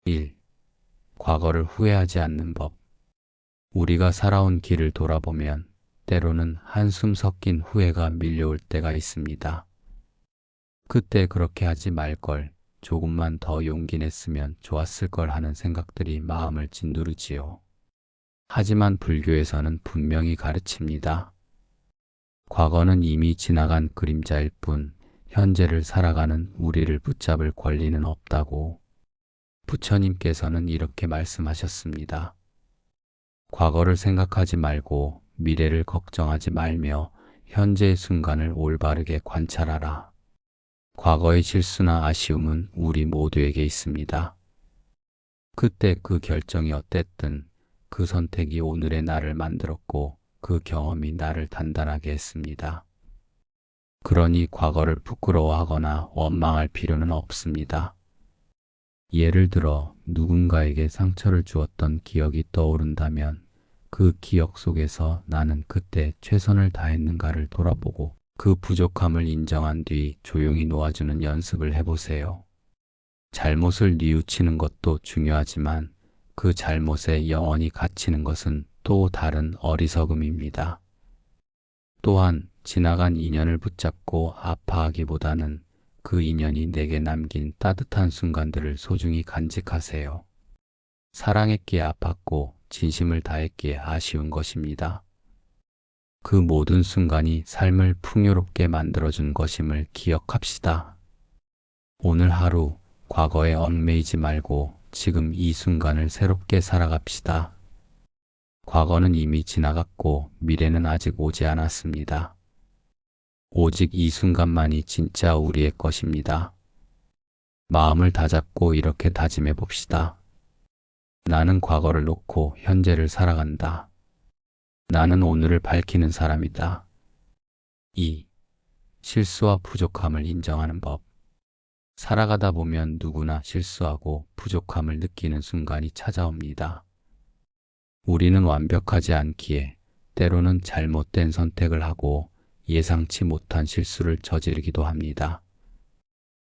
1. 과거를 후회하지 않는 법. 우리가 살아온 길을 돌아보면 때로는 한숨 섞인 후회가 밀려올 때가 있습니다. 그때 그렇게 하지 말 걸, 조금만 더 용기 냈으면 좋았을 걸 하는 생각들이 마음을 짓누르지요. 하지만 불교에서는 분명히 가르칩니다. 과거는 이미 지나간 그림자일 뿐 현재를 살아가는 우리를 붙잡을 권리는 없다고. 부처님께서는 이렇게 말씀하셨습니다. 과거를 생각하지 말고 미래를 걱정하지 말며 현재의 순간을 올바르게 관찰하라. 과거의 실수나 아쉬움은 우리 모두에게 있습니다. 그때 그 결정이 어땠든 그 선택이 오늘의 나를 만들었고 그 경험이 나를 단단하게 했습니다. 그러니 과거를 부끄러워하거나 원망할 필요는 없습니다. 예를 들어 누군가에게 상처를 주었던 기억이 떠오른다면 그 기억 속에서 나는 그때 최선을 다했는가를 돌아보고 그 부족함을 인정한 뒤 조용히 놓아주는 연습을 해보세요. 잘못을 뉘우치는 것도 중요하지만 그 잘못에 영원히 갇히는 것은 또 다른 어리석음입니다. 또한 지나간 인연을 붙잡고 아파하기보다는 그 인연이 내게 남긴 따뜻한 순간들을 소중히 간직하세요. 사랑했기에 아팠고 진심을 다했기에 아쉬운 것입니다. 그 모든 순간이 삶을 풍요롭게 만들어준 것임을 기억합시다. 오늘 하루 과거에 얽매이지 말고 지금 이 순간을 새롭게 살아갑시다. 과거는 이미 지나갔고 미래는 아직 오지 않았습니다. 오직 이 순간만이 진짜 우리의 것입니다. 마음을 다잡고 이렇게 다짐해 봅시다. 나는 과거를 놓고 현재를 살아간다. 나는 오늘을 밝히는 사람이다. 2. 실수와 부족함을 인정하는 법. 살아가다 보면 누구나 실수하고 부족함을 느끼는 순간이 찾아옵니다. 우리는 완벽하지 않기에 때로는 잘못된 선택을 하고 예상치 못한 실수를 저지르기도 합니다.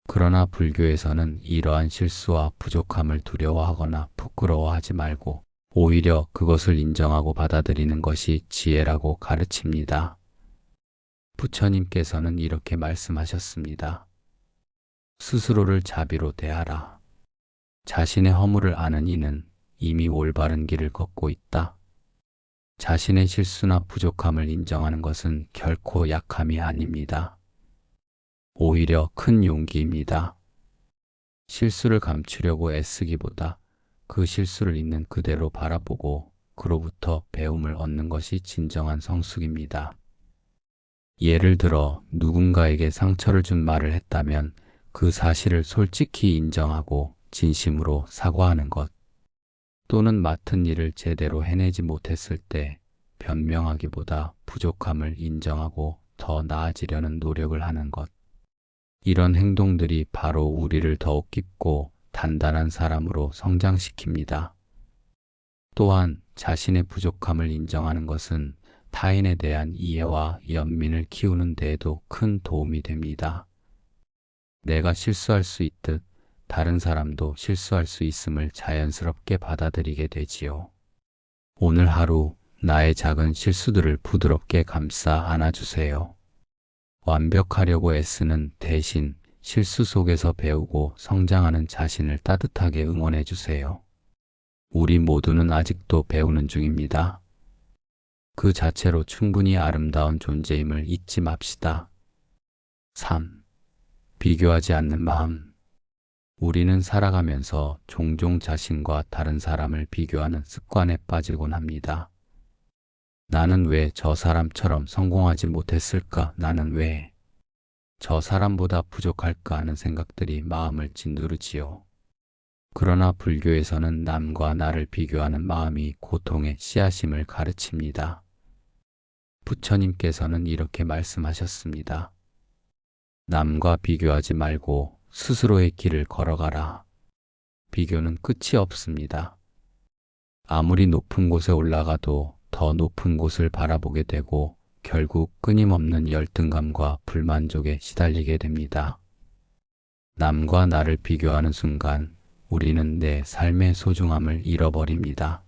그러나 불교에서는 이러한 실수와 부족함을 두려워하거나 부끄러워하지 말고 오히려 그것을 인정하고 받아들이는 것이 지혜라고 가르칩니다. 부처님께서는 이렇게 말씀하셨습니다. 스스로를 자비로 대하라. 자신의 허물을 아는 이는 이미 올바른 길을 걷고 있다. 자신의 실수나 부족함을 인정하는 것은 결코 약함이 아닙니다. 오히려 큰 용기입니다. 실수를 감추려고 애쓰기보다 그 실수를 있는 그대로 바라보고 그로부터 배움을 얻는 것이 진정한 성숙입니다. 예를 들어 누군가에게 상처를 준 말을 했다면 그 사실을 솔직히 인정하고 진심으로 사과하는 것, 또는 맡은 일을 제대로 해내지 못했을 때 변명하기보다 부족함을 인정하고 더 나아지려는 노력을 하는 것. 이런 행동들이 바로 우리를 더욱 깊고 단단한 사람으로 성장시킵니다. 또한 자신의 부족함을 인정하는 것은 타인에 대한 이해와 연민을 키우는 데에도 큰 도움이 됩니다. 내가 실수할 수 있듯 다른 사람도 실수할 수 있음을 자연스럽게 받아들이게 되지요. 오늘 하루 나의 작은 실수들을 부드럽게 감싸 안아주세요. 완벽하려고 애쓰는 대신 실수 속에서 배우고 성장하는 자신을 따뜻하게 응원해 주세요. 우리 모두는 아직도 배우는 중입니다. 그 자체로 충분히 아름다운 존재임을 잊지 맙시다. 3. 비교하지 않는 마음. 우리는 살아가면서 종종 자신과 다른 사람을 비교하는 습관에 빠지곤 합니다. 나는 왜 저 사람처럼 성공하지 못했을까? 나는 왜 저 사람보다 부족할까 하는 생각들이 마음을 짓누르지요. 그러나 불교에서는 남과 나를 비교하는 마음이 고통의 씨앗임을 가르칩니다. 부처님께서는 이렇게 말씀하셨습니다. 남과 비교하지 말고 스스로의 길을 걸어가라. 비교는 끝이 없습니다. 아무리 높은 곳에 올라가도 더 높은 곳을 바라보게 되고 결국 끊임없는 열등감과 불만족에 시달리게 됩니다. 남과 나를 비교하는 순간 우리는 내 삶의 소중함을 잃어버립니다.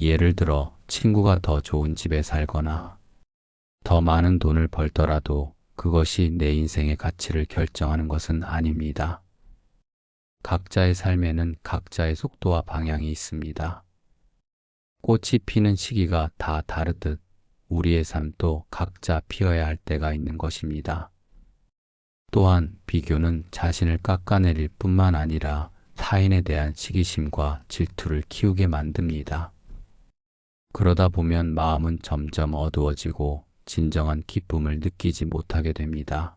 예를 들어 친구가 더 좋은 집에 살거나 더 많은 돈을 벌더라도 그것이 내 인생의 가치를 결정하는 것은 아닙니다. 각자의 삶에는 각자의 속도와 방향이 있습니다. 꽃이 피는 시기가 다 다르듯 우리의 삶도 각자 피어야 할 때가 있는 것입니다. 또한 비교는 자신을 깎아내릴 뿐만 아니라 타인에 대한 시기심과 질투를 키우게 만듭니다. 그러다 보면 마음은 점점 어두워지고 진정한 기쁨을 느끼지 못하게 됩니다.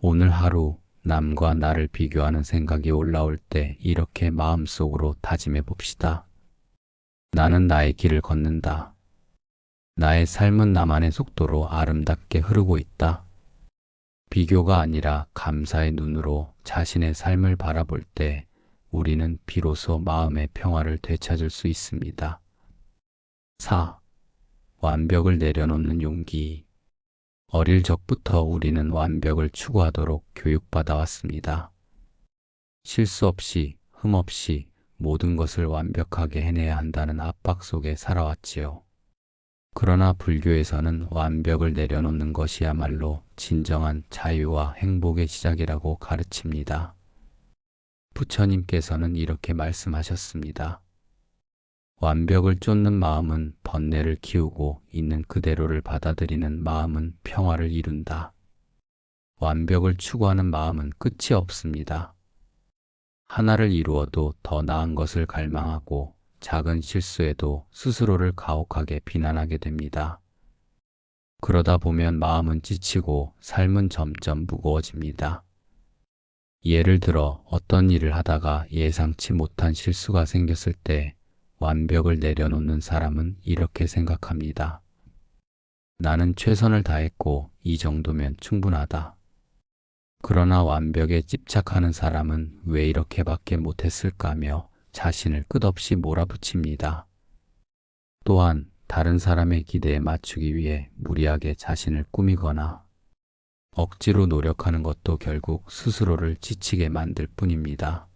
오늘 하루 남과 나를 비교하는 생각이 올라올 때 이렇게 마음속으로 다짐해 봅시다. 나는 나의 길을 걷는다. 나의 삶은 나만의 속도로 아름답게 흐르고 있다. 비교가 아니라 감사의 눈으로 자신의 삶을 바라볼 때 우리는 비로소 마음의 평화를 되찾을 수 있습니다. 4. 완벽을 내려놓는 용기. 어릴 적부터 우리는 완벽을 추구하도록 교육받아 왔습니다. 실수 없이, 흠 없이 모든 것을 완벽하게 해내야 한다는 압박 속에 살아왔지요. 그러나 불교에서는 완벽을 내려놓는 것이야말로 진정한 자유와 행복의 시작이라고 가르칩니다. 부처님께서는 이렇게 말씀하셨습니다. 완벽을 쫓는 마음은 번뇌를 키우고 있는 그대로를 받아들이는 마음은 평화를 이룬다. 완벽을 추구하는 마음은 끝이 없습니다. 하나를 이루어도 더 나은 것을 갈망하고 작은 실수에도 스스로를 가혹하게 비난하게 됩니다. 그러다 보면 마음은 지치고 삶은 점점 무거워집니다. 예를 들어 어떤 일을 하다가 예상치 못한 실수가 생겼을 때 완벽을 내려놓는 사람은 이렇게 생각합니다. 나는 최선을 다했고 이 정도면 충분하다. 그러나 완벽에 집착하는 사람은 왜 이렇게밖에 못했을까며 자신을 끝없이 몰아붙입니다. 또한 다른 사람의 기대에 맞추기 위해 무리하게 자신을 꾸미거나 억지로 노력하는 것도 결국 스스로를 지치게 만들 뿐입니다.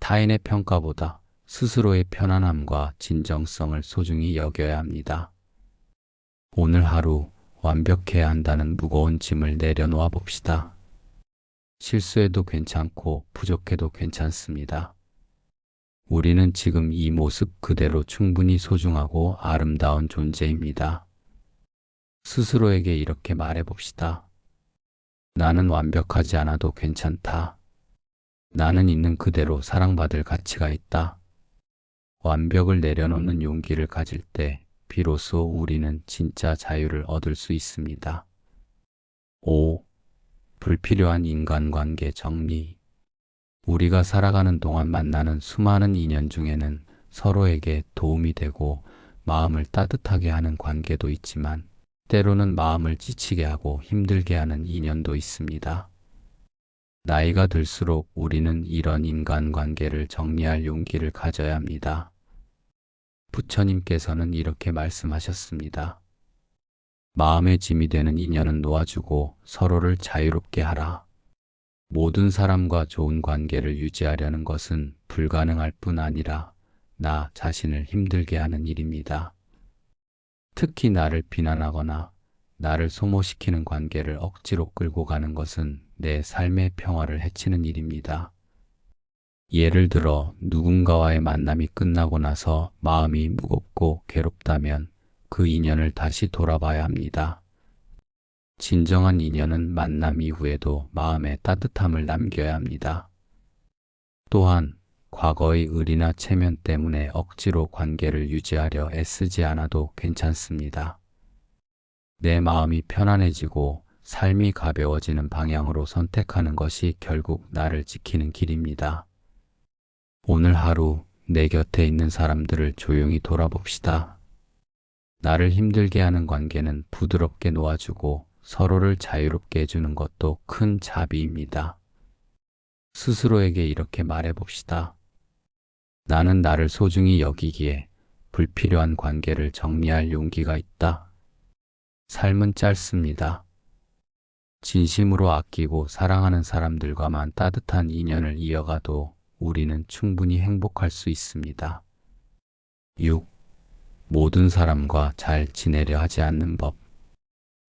타인의 평가보다 스스로의 편안함과 진정성을 소중히 여겨야 합니다. 오늘 하루 완벽해야 한다는 무거운 짐을 내려놓아 봅시다. 실수해도 괜찮고 부족해도 괜찮습니다. 우리는 지금 이 모습 그대로 충분히 소중하고 아름다운 존재입니다. 스스로에게 이렇게 말해봅시다. 나는 완벽하지 않아도 괜찮다. 나는 있는 그대로 사랑받을 가치가 있다. 완벽을 내려놓는 용기를 가질 때 비로소 우리는 진짜 자유를 얻을 수 있습니다. 5. 불필요한 인간관계 정리. 우리가 살아가는 동안 만나는 수많은 인연 중에는 서로에게 도움이 되고 마음을 따뜻하게 하는 관계도 있지만 때로는 마음을 지치게 하고 힘들게 하는 인연도 있습니다. 나이가 들수록 우리는 이런 인간관계를 정리할 용기를 가져야 합니다. 부처님께서는 이렇게 말씀하셨습니다. 마음의 짐이 되는 인연은 놓아주고 서로를 자유롭게 하라. 모든 사람과 좋은 관계를 유지하려는 것은 불가능할 뿐 아니라 나 자신을 힘들게 하는 일입니다. 특히 나를 비난하거나 나를 소모시키는 관계를 억지로 끌고 가는 것은 내 삶의 평화를 해치는 일입니다. 예를 들어 누군가와의 만남이 끝나고 나서 마음이 무겁고 괴롭다면 그 인연을 다시 돌아봐야 합니다. 진정한 인연은 만남 이후에도 마음에 따뜻함을 남겨야 합니다. 또한 과거의 의리나 체면 때문에 억지로 관계를 유지하려 애쓰지 않아도 괜찮습니다. 내 마음이 편안해지고 삶이 가벼워지는 방향으로 선택하는 것이 결국 나를 지키는 길입니다. 오늘 하루 내 곁에 있는 사람들을 조용히 돌아봅시다. 나를 힘들게 하는 관계는 부드럽게 놓아주고 서로를 자유롭게 해주는 것도 큰 자비입니다. 스스로에게 이렇게 말해봅시다. 나는 나를 소중히 여기기에 불필요한 관계를 정리할 용기가 있다. 삶은 짧습니다. 진심으로 아끼고 사랑하는 사람들과만 따뜻한 인연을 이어가도 우리는 충분히 행복할 수 있습니다. 6. 모든 사람과 잘 지내려 하지 않는 법.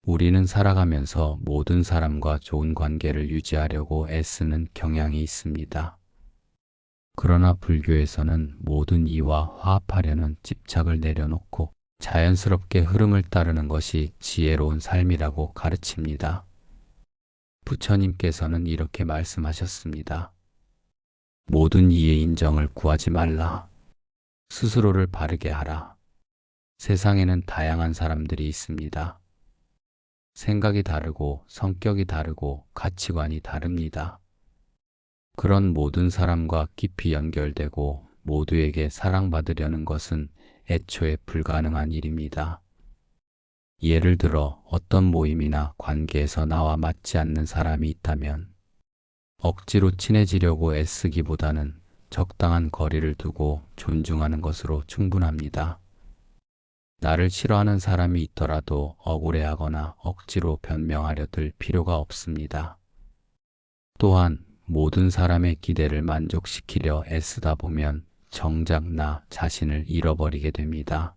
우리는 살아가면서 모든 사람과 좋은 관계를 유지하려고 애쓰는 경향이 있습니다. 그러나 불교에서는 모든 이와 화합하려는 집착을 내려놓고 자연스럽게 흐름을 따르는 것이 지혜로운 삶이라고 가르칩니다. 부처님께서는 이렇게 말씀하셨습니다. 모든 이의 인정을 구하지 말라. 스스로를 바르게 하라. 세상에는 다양한 사람들이 있습니다. 생각이 다르고 성격이 다르고 가치관이 다릅니다. 그런 모든 사람과 깊이 연결되고 모두에게 사랑받으려는 것은 애초에 불가능한 일입니다. 예를 들어 어떤 모임이나 관계에서 나와 맞지 않는 사람이 있다면 억지로 친해지려고 애쓰기보다는 적당한 거리를 두고 존중하는 것으로 충분합니다. 나를 싫어하는 사람이 있더라도 억울해하거나 억지로 변명하려 들 필요가 없습니다. 또한 모든 사람의 기대를 만족시키려 애쓰다 보면 정작 나 자신을 잃어버리게 됩니다.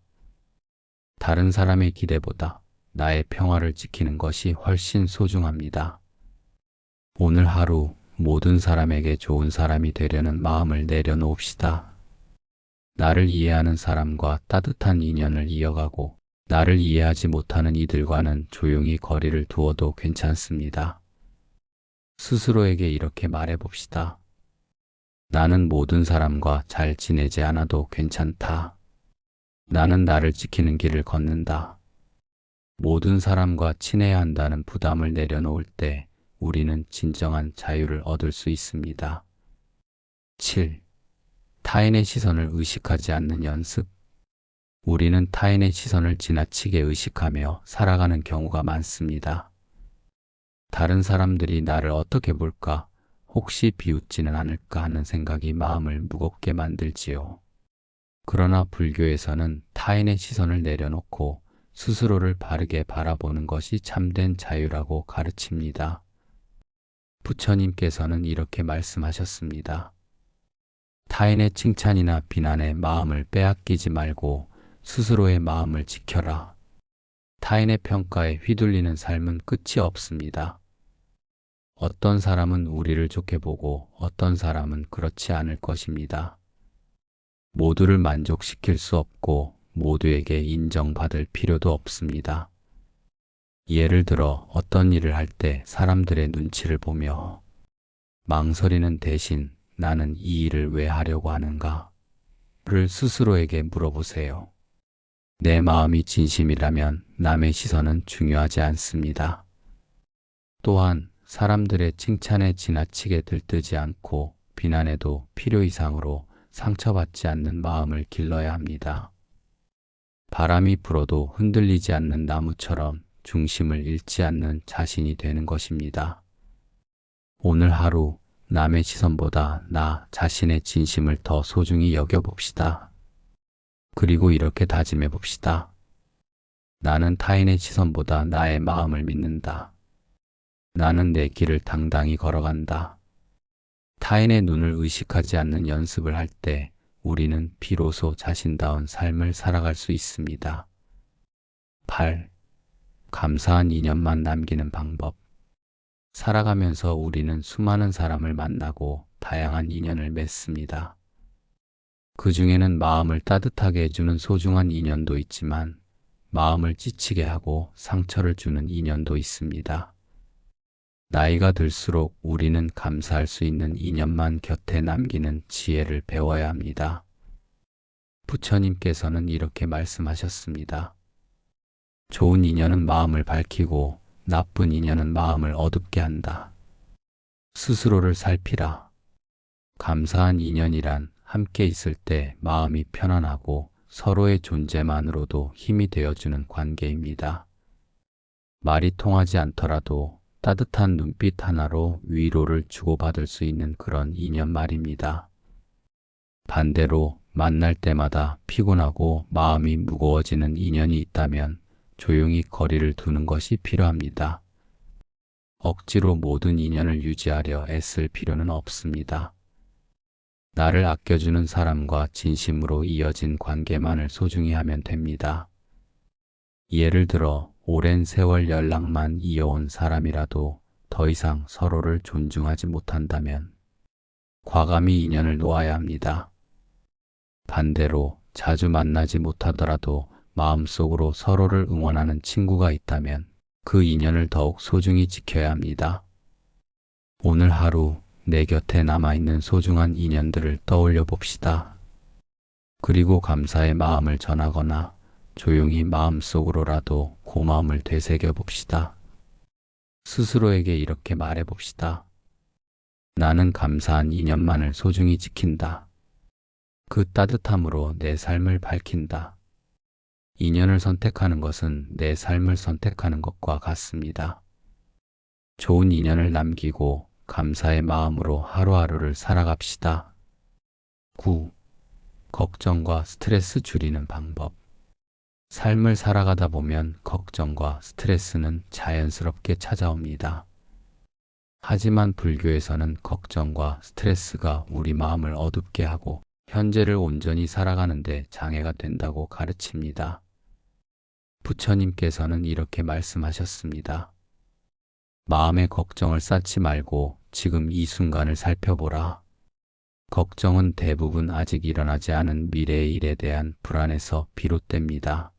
다른 사람의 기대보다 나의 평화를 지키는 것이 훨씬 소중합니다. 오늘 하루 모든 사람에게 좋은 사람이 되려는 마음을 내려놓읍시다. 나를 이해하는 사람과 따뜻한 인연을 이어가고 나를 이해하지 못하는 이들과는 조용히 거리를 두어도 괜찮습니다. 스스로에게 이렇게 말해봅시다. 나는 모든 사람과 잘 지내지 않아도 괜찮다. 나는 나를 지키는 길을 걷는다. 모든 사람과 친해야 한다는 부담을 내려놓을 때 우리는 진정한 자유를 얻을 수 있습니다. 7. 타인의 시선을 의식하지 않는 연습. 우리는 타인의 시선을 지나치게 의식하며 살아가는 경우가 많습니다. 다른 사람들이 나를 어떻게 볼까? 혹시 비웃지는 않을까 하는 생각이 마음을 무겁게 만들지요. 그러나 불교에서는 타인의 시선을 내려놓고 스스로를 바르게 바라보는 것이 참된 자유라고 가르칩니다. 부처님께서는 이렇게 말씀하셨습니다. 타인의 칭찬이나 비난에 마음을 빼앗기지 말고 스스로의 마음을 지켜라. 타인의 평가에 휘둘리는 삶은 끝이 없습니다. 어떤 사람은 우리를 좋게 보고 어떤 사람은 그렇지 않을 것입니다. 모두를 만족시킬 수 없고 모두에게 인정받을 필요도 없습니다. 예를 들어 어떤 일을 할 때 사람들의 눈치를 보며 망설이는 대신 나는 이 일을 왜 하려고 하는가?를 스스로에게 물어보세요. 내 마음이 진심이라면 남의 시선은 중요하지 않습니다. 또한 사람들의 칭찬에 지나치게 들뜨지 않고 비난에도 필요 이상으로 상처받지 않는 마음을 길러야 합니다. 바람이 불어도 흔들리지 않는 나무처럼 중심을 잃지 않는 자신이 되는 것입니다. 오늘 하루 남의 시선보다 나 자신의 진심을 더 소중히 여겨봅시다. 그리고 이렇게 다짐해 봅시다. 나는 타인의 시선보다 나의 마음을 믿는다. 나는 내 길을 당당히 걸어간다. 타인의 눈을 의식하지 않는 연습을 할 때 우리는 비로소 자신다운 삶을 살아갈 수 있습니다. 8. 감사한 인연만 남기는 방법. 살아가면서 우리는 수많은 사람을 만나고 다양한 인연을 맺습니다. 그 중에는 마음을 따뜻하게 해주는 소중한 인연도 있지만 마음을 찢히게 하고 상처를 주는 인연도 있습니다. 나이가 들수록 우리는 감사할 수 있는 인연만 곁에 남기는 지혜를 배워야 합니다. 부처님께서는 이렇게 말씀하셨습니다. 좋은 인연은 마음을 밝히고 나쁜 인연은 마음을 어둡게 한다. 스스로를 살피라. 감사한 인연이란 함께 있을 때 마음이 편안하고 서로의 존재만으로도 힘이 되어주는 관계입니다. 말이 통하지 않더라도 따뜻한 눈빛 하나로 위로를 주고받을 수 있는 그런 인연 말입니다. 반대로 만날 때마다 피곤하고 마음이 무거워지는 인연이 있다면 조용히 거리를 두는 것이 필요합니다. 억지로 모든 인연을 유지하려 애쓸 필요는 없습니다. 나를 아껴주는 사람과 진심으로 이어진 관계만을 소중히 하면 됩니다. 예를 들어 오랜 세월 연락만 이어온 사람이라도 더 이상 서로를 존중하지 못한다면 과감히 인연을 놓아야 합니다. 반대로 자주 만나지 못하더라도 마음속으로 서로를 응원하는 친구가 있다면 그 인연을 더욱 소중히 지켜야 합니다. 오늘 하루 내 곁에 남아있는 소중한 인연들을 떠올려 봅시다. 그리고 감사의 마음을 전하거나 조용히 마음속으로라도 고마움을 되새겨 봅시다. 스스로에게 이렇게 말해 봅시다. 나는 감사한 인연만을 소중히 지킨다. 그 따뜻함으로 내 삶을 밝힌다. 인연을 선택하는 것은 내 삶을 선택하는 것과 같습니다. 좋은 인연을 남기고 감사의 마음으로 하루하루를 살아갑시다. 9. 걱정과 스트레스 줄이는 방법. 삶을 살아가다 보면 걱정과 스트레스는 자연스럽게 찾아옵니다. 하지만 불교에서는 걱정과 스트레스가 우리 마음을 어둡게 하고 현재를 온전히 살아가는데 장애가 된다고 가르칩니다. 부처님께서는 이렇게 말씀하셨습니다. 마음의 걱정을 쌓지 말고 지금 이 순간을 살펴보라. 걱정은 대부분 아직 일어나지 않은 미래의 일에 대한 불안에서 비롯됩니다.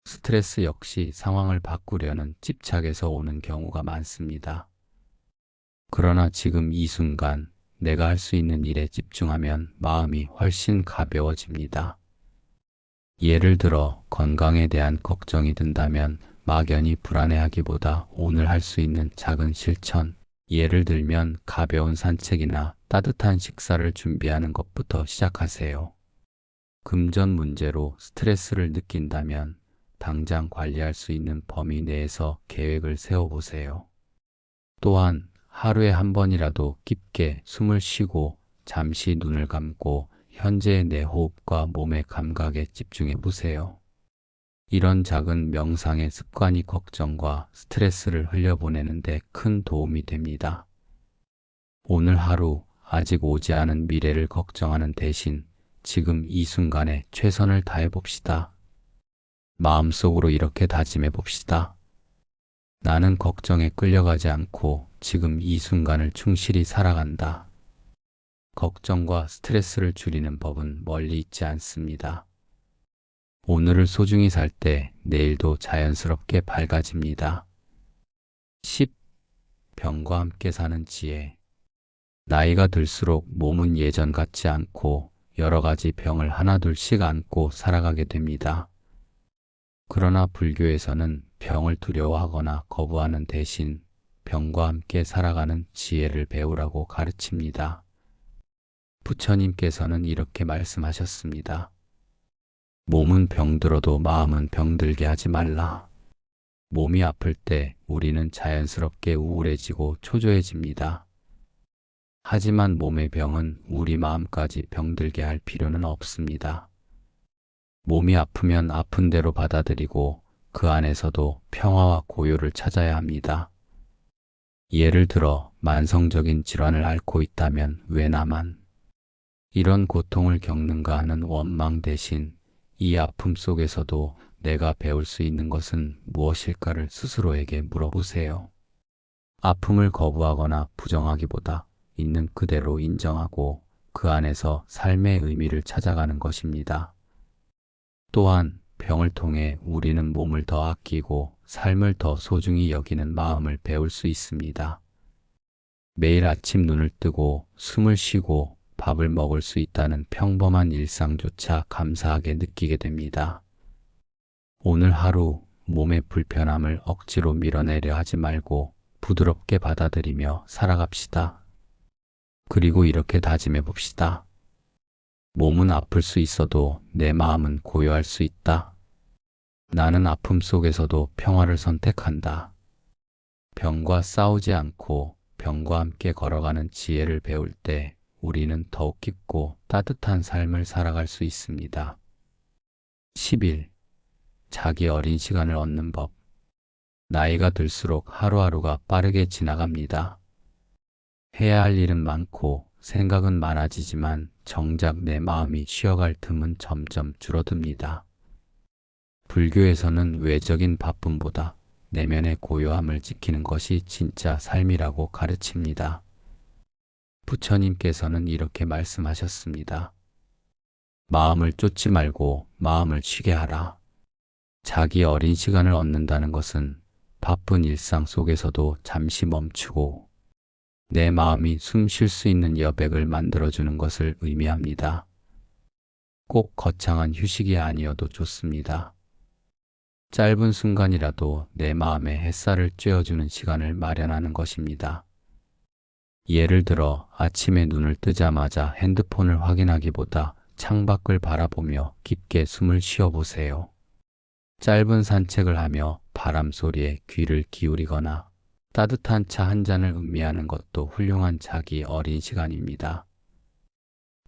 스트레스 역시 상황을 바꾸려는 집착에서 오는 경우가 많습니다. 그러나 지금 이 순간 내가 할 수 있는 일에 집중하면 마음이 훨씬 가벼워집니다. 예를 들어 건강에 대한 걱정이 든다면 막연히 불안해하기보다 오늘 할 수 있는 작은 실천, 예를 들면 가벼운 산책이나 따뜻한 식사를 준비하는 것부터 시작하세요. 금전 문제로 스트레스를 느낀다면 당장 관리할 수 있는 범위 내에서 계획을 세워보세요. 또한 하루에 한 번이라도 깊게 숨을 쉬고 잠시 눈을 감고 현재의 내 호흡과 몸의 감각에 집중해 보세요. 이런 작은 명상의 습관이 걱정과 스트레스를 흘려보내는 데 큰 도움이 됩니다. 오늘 하루 아직 오지 않은 미래를 걱정하는 대신 지금 이 순간에 최선을 다해 봅시다. 마음속으로 이렇게 다짐해 봅시다. 나는 걱정에 끌려가지 않고 지금 이 순간을 충실히 살아간다. 걱정과 스트레스를 줄이는 법은 멀리 있지 않습니다. 오늘을 소중히 살 때 내일도 자연스럽게 밝아집니다. 10. 병과 함께 사는 지혜. 나이가 들수록 몸은 예전 같지 않고 여러 가지 병을 하나둘씩 안고 살아가게 됩니다. 그러나 불교에서는 병을 두려워하거나 거부하는 대신 병과 함께 살아가는 지혜를 배우라고 가르칩니다. 부처님께서는 이렇게 말씀하셨습니다. 몸은 병들어도 마음은 병들게 하지 말라. 몸이 아플 때 우리는 자연스럽게 우울해지고 초조해집니다. 하지만 몸의 병은 우리 마음까지 병들게 할 필요는 없습니다. 몸이 아프면 아픈 대로 받아들이고 그 안에서도 평화와 고요를 찾아야 합니다. 예를 들어 만성적인 질환을 앓고 있다면 왜 나만 이런 고통을 겪는가 하는 원망 대신 이 아픔 속에서도 내가 배울 수 있는 것은 무엇일까를 스스로에게 물어보세요. 아픔을 거부하거나 부정하기보다 있는 그대로 인정하고 그 안에서 삶의 의미를 찾아가는 것입니다. 또한 병을 통해 우리는 몸을 더 아끼고 삶을 더 소중히 여기는 마음을 배울 수 있습니다. 매일 아침 눈을 뜨고 숨을 쉬고 밥을 먹을 수 있다는 평범한 일상조차 감사하게 느끼게 됩니다. 오늘 하루 몸의 불편함을 억지로 밀어내려 하지 말고 부드럽게 받아들이며 살아갑시다. 그리고 이렇게 다짐해 봅시다. 몸은 아플 수 있어도 내 마음은 고요할 수 있다. 나는 아픔 속에서도 평화를 선택한다. 병과 싸우지 않고 병과 함께 걸어가는 지혜를 배울 때 우리는 더욱 깊고 따뜻한 삶을 살아갈 수 있습니다. 11. 자기 어린 시간을 얻는 법. 나이가 들수록 하루하루가 빠르게 지나갑니다. 해야 할 일은 많고 생각은 많아지지만 정작 내 마음이 쉬어갈 틈은 점점 줄어듭니다. 불교에서는 외적인 바쁨보다 내면의 고요함을 지키는 것이 진짜 삶이라고 가르칩니다. 부처님께서는 이렇게 말씀하셨습니다. 마음을 쫓지 말고 마음을 쉬게 하라. 자기 어린 시간을 얻는다는 것은 바쁜 일상 속에서도 잠시 멈추고 내 마음이 숨 쉴 수 있는 여백을 만들어주는 것을 의미합니다. 꼭 거창한 휴식이 아니어도 좋습니다. 짧은 순간이라도 내 마음에 햇살을 쬐어주는 시간을 마련하는 것입니다. 예를 들어 아침에 눈을 뜨자마자 핸드폰을 확인하기보다 창밖을 바라보며 깊게 숨을 쉬어보세요. 짧은 산책을 하며 바람 소리에 귀를 기울이거나 따뜻한 차 한 잔을 음미하는 것도 훌륭한 자기 어린 시간입니다.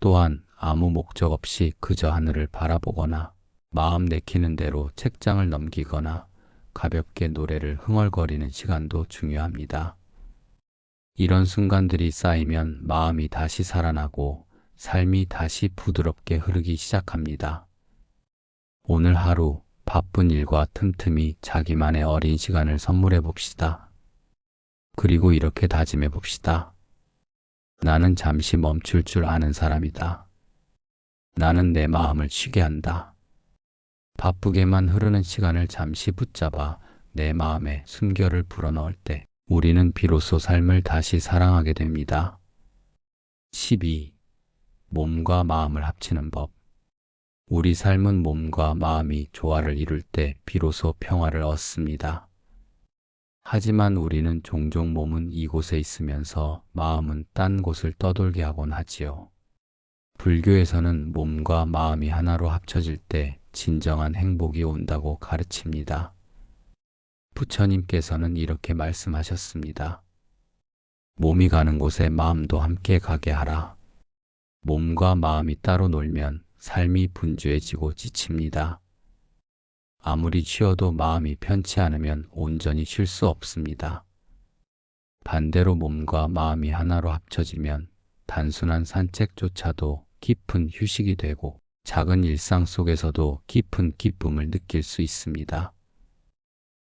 또한 아무 목적 없이 그저 하늘을 바라보거나 마음 내키는 대로 책장을 넘기거나 가볍게 노래를 흥얼거리는 시간도 중요합니다. 이런 순간들이 쌓이면 마음이 다시 살아나고 삶이 다시 부드럽게 흐르기 시작합니다. 오늘 하루 바쁜 일과 틈틈이 자기만의 어린 시간을 선물해 봅시다. 그리고 이렇게 다짐해 봅시다. 나는 잠시 멈출 줄 아는 사람이다. 나는 내 마음을 쉬게 한다. 바쁘게만 흐르는 시간을 잠시 붙잡아 내 마음에 숨결을 불어넣을 때 우리는 비로소 삶을 다시 사랑하게 됩니다. 12. 몸과 마음을 합치는 법. 우리 삶은 몸과 마음이 조화를 이룰 때 비로소 평화를 얻습니다. 하지만 우리는 종종 몸은 이곳에 있으면서 마음은 딴 곳을 떠돌게 하곤 하지요. 불교에서는 몸과 마음이 하나로 합쳐질 때 진정한 행복이 온다고 가르칩니다. 부처님께서는 이렇게 말씀하셨습니다. 몸이 가는 곳에 마음도 함께 가게 하라. 몸과 마음이 따로 놀면 삶이 분주해지고 지칩니다. 아무리 쉬어도 마음이 편치 않으면 온전히 쉴 수 없습니다. 반대로 몸과 마음이 하나로 합쳐지면 단순한 산책조차도 깊은 휴식이 되고 작은 일상 속에서도 깊은 기쁨을 느낄 수 있습니다.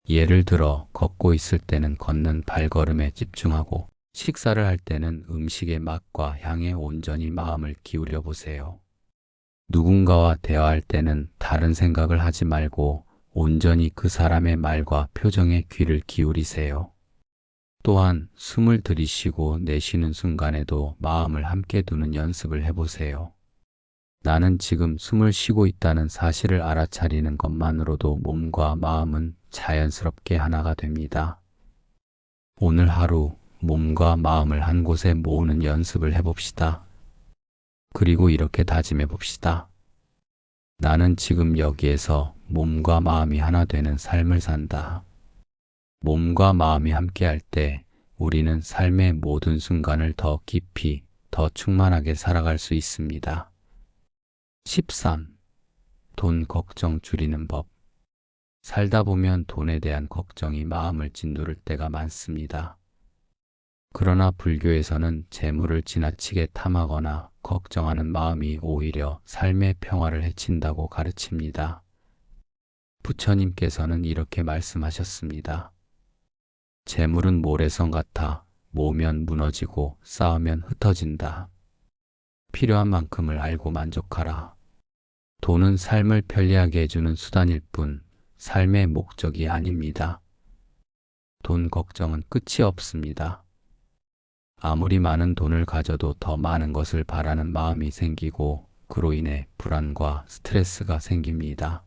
예를 들어 걷고 있을 때는 걷는 발걸음에 집중하고 식사를 할 때는 음식의 맛과 향에 온전히 마음을 기울여 보세요. 누군가와 대화할 때는 다른 생각을 하지 말고 온전히 그 사람의 말과 표정에 귀를 기울이세요. 또한 숨을 들이쉬고 내쉬는 순간에도 마음을 함께 두는 연습을 해보세요. 나는 지금 숨을 쉬고 있다는 사실을 알아차리는 것만으로도 몸과 마음은 자연스럽게 하나가 됩니다. 오늘 하루 몸과 마음을 한 곳에 모으는 연습을 해봅시다. 그리고 이렇게 다짐해 봅시다. 나는 지금 여기에서 몸과 마음이 하나 되는 삶을 산다. 몸과 마음이 함께할 때 우리는 삶의 모든 순간을 더 깊이, 더 충만하게 살아갈 수 있습니다. 13. 돈 걱정 줄이는 법. 살다 보면 돈에 대한 걱정이 마음을 짓누를 때가 많습니다. 그러나 불교에서는 재물을 지나치게 탐하거나 걱정하는 마음이 오히려 삶의 평화를 해친다고 가르칩니다. 부처님께서는 이렇게 말씀하셨습니다. 재물은 모래성 같아 모으면 무너지고 쌓으면 흩어진다. 필요한 만큼을 알고 만족하라. 돈은 삶을 편리하게 해주는 수단일 뿐 삶의 목적이 아닙니다. 돈 걱정은 끝이 없습니다. 아무리 많은 돈을 가져도 더 많은 것을 바라는 마음이 생기고 그로 인해 불안과 스트레스가 생깁니다.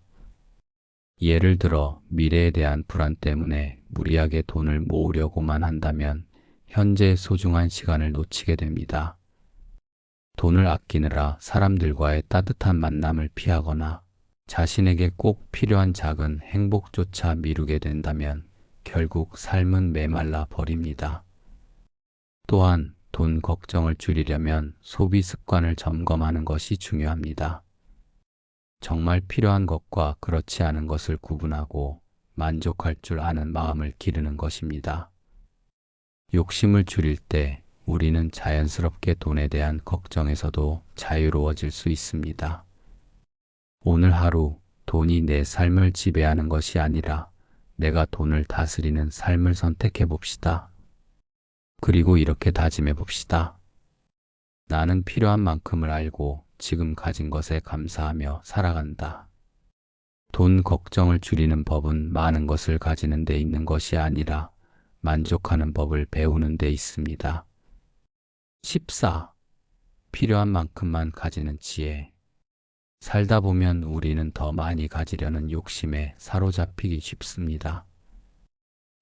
예를 들어 미래에 대한 불안 때문에 무리하게 돈을 모으려고만 한다면 현재의 소중한 시간을 놓치게 됩니다. 돈을 아끼느라 사람들과의 따뜻한 만남을 피하거나 자신에게 꼭 필요한 작은 행복조차 미루게 된다면 결국 삶은 메말라 버립니다. 또한 돈 걱정을 줄이려면 소비 습관을 점검하는 것이 중요합니다. 정말 필요한 것과 그렇지 않은 것을 구분하고 만족할 줄 아는 마음을 기르는 것입니다. 욕심을 줄일 때 우리는 자연스럽게 돈에 대한 걱정에서도 자유로워질 수 있습니다. 오늘 하루 돈이 내 삶을 지배하는 것이 아니라 내가 돈을 다스리는 삶을 선택해 봅시다. 그리고 이렇게 다짐해 봅시다. 나는 필요한 만큼을 알고 지금 가진 것에 감사하며 살아간다. 돈 걱정을 줄이는 법은 많은 것을 가지는 데 있는 것이 아니라 만족하는 법을 배우는 데 있습니다. 14. 필요한 만큼만 가지는 지혜. 살다 보면 우리는 더 많이 가지려는 욕심에 사로잡히기 쉽습니다.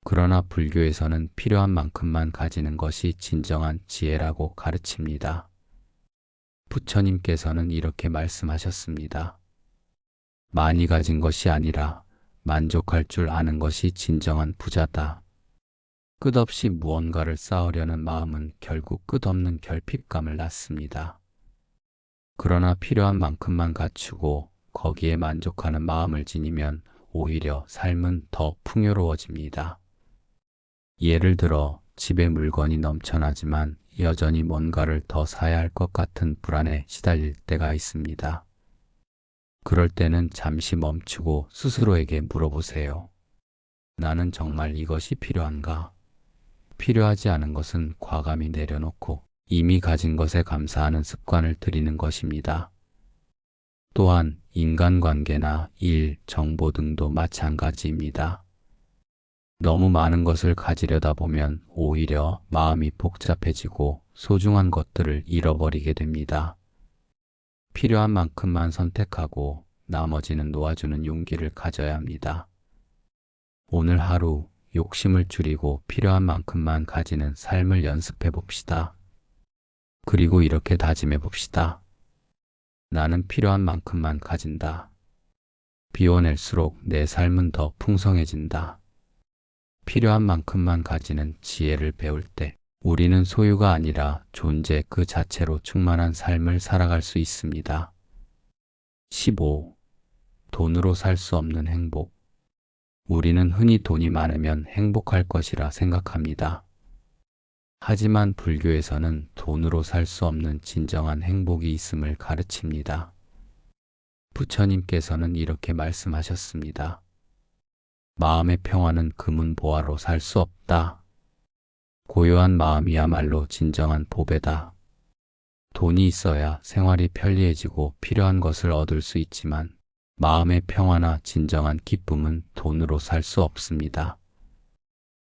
그러나 불교에서는 필요한 만큼만 가지는 것이 진정한 지혜라고 가르칩니다. 부처님께서는 이렇게 말씀하셨습니다. 많이 가진 것이 아니라 만족할 줄 아는 것이 진정한 부자다. 끝없이 무언가를 쌓으려는 마음은 결국 끝없는 결핍감을 낳습니다. 그러나 필요한 만큼만 갖추고 거기에 만족하는 마음을 지니면 오히려 삶은 더 풍요로워집니다. 예를 들어 집에 물건이 넘쳐나지만 여전히 뭔가를 더 사야 할 것 같은 불안에 시달릴 때가 있습니다. 그럴 때는 잠시 멈추고 스스로에게 물어보세요. 나는 정말 이것이 필요한가? 필요하지 않은 것은 과감히 내려놓고 이미 가진 것에 감사하는 습관을 들이는 것입니다. 또한 인간관계나 일, 정보 등도 마찬가지입니다. 너무 많은 것을 가지려다 보면 오히려 마음이 복잡해지고 소중한 것들을 잃어버리게 됩니다. 필요한 만큼만 선택하고 나머지는 놓아주는 용기를 가져야 합니다. 오늘 하루 욕심을 줄이고 필요한 만큼만 가지는 삶을 연습해 봅시다. 그리고 이렇게 다짐해 봅시다. 나는 필요한 만큼만 가진다. 비워낼수록 내 삶은 더 풍성해진다. 필요한 만큼만 가지는 지혜를 배울 때 우리는 소유가 아니라 존재 그 자체로 충만한 삶을 살아갈 수 있습니다. 15. 돈으로 살 수 없는 행복. 우리는 흔히 돈이 많으면 행복할 것이라 생각합니다. 하지만 불교에서는 돈으로 살 수 없는 진정한 행복이 있음을 가르칩니다. 부처님께서는 이렇게 말씀하셨습니다. 마음의 평화는 금은보화로 살 수 없다. 고요한 마음이야말로 진정한 보배다. 돈이 있어야 생활이 편리해지고 필요한 것을 얻을 수 있지만 마음의 평화나 진정한 기쁨은 돈으로 살 수 없습니다.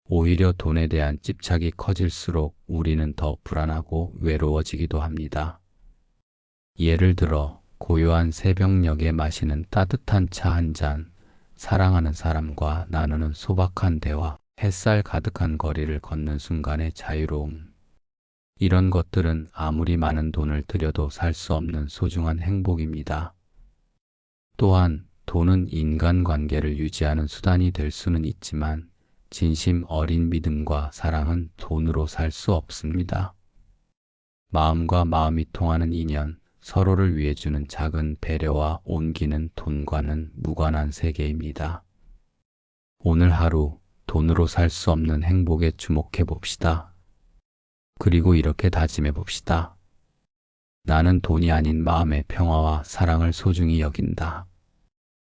오히려 돈에 대한 집착이 커질수록 우리는 더 불안하고 외로워지기도 합니다. 예를 들어 고요한 새벽녘에 마시는 따뜻한 차 한 잔, 사랑하는 사람과 나누는 소박한 대화, 햇살 가득한 거리를 걷는 순간의 자유로움. 이런 것들은 아무리 많은 돈을 들여도 살 수 없는 소중한 행복입니다. 또한 돈은 인간관계를 유지하는 수단이 될 수는 있지만 진심 어린 믿음과 사랑은 돈으로 살 수 없습니다. 마음과 마음이 통하는 인연, 서로를 위해 주는 작은 배려와 온기는 돈과는 무관한 세계입니다. 오늘 하루 돈으로 살 수 없는 행복에 주목해 봅시다. 그리고 이렇게 다짐해 봅시다. 나는 돈이 아닌 마음의 평화와 사랑을 소중히 여긴다.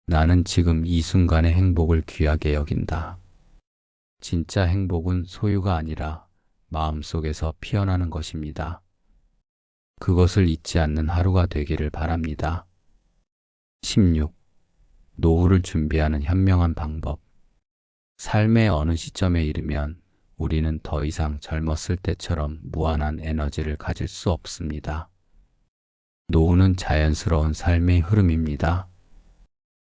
나는 지금 이 순간의 행복을 귀하게 여긴다. 진짜 행복은 소유가 아니라 마음속에서 피어나는 것입니다. 그것을 잊지 않는 하루가 되기를 바랍니다. 16. 노후를 준비하는 현명한 방법. 삶의 어느 시점에 이르면 우리는 더 이상 젊었을 때처럼 무한한 에너지를 가질 수 없습니다. 노후는 자연스러운 삶의 흐름입니다.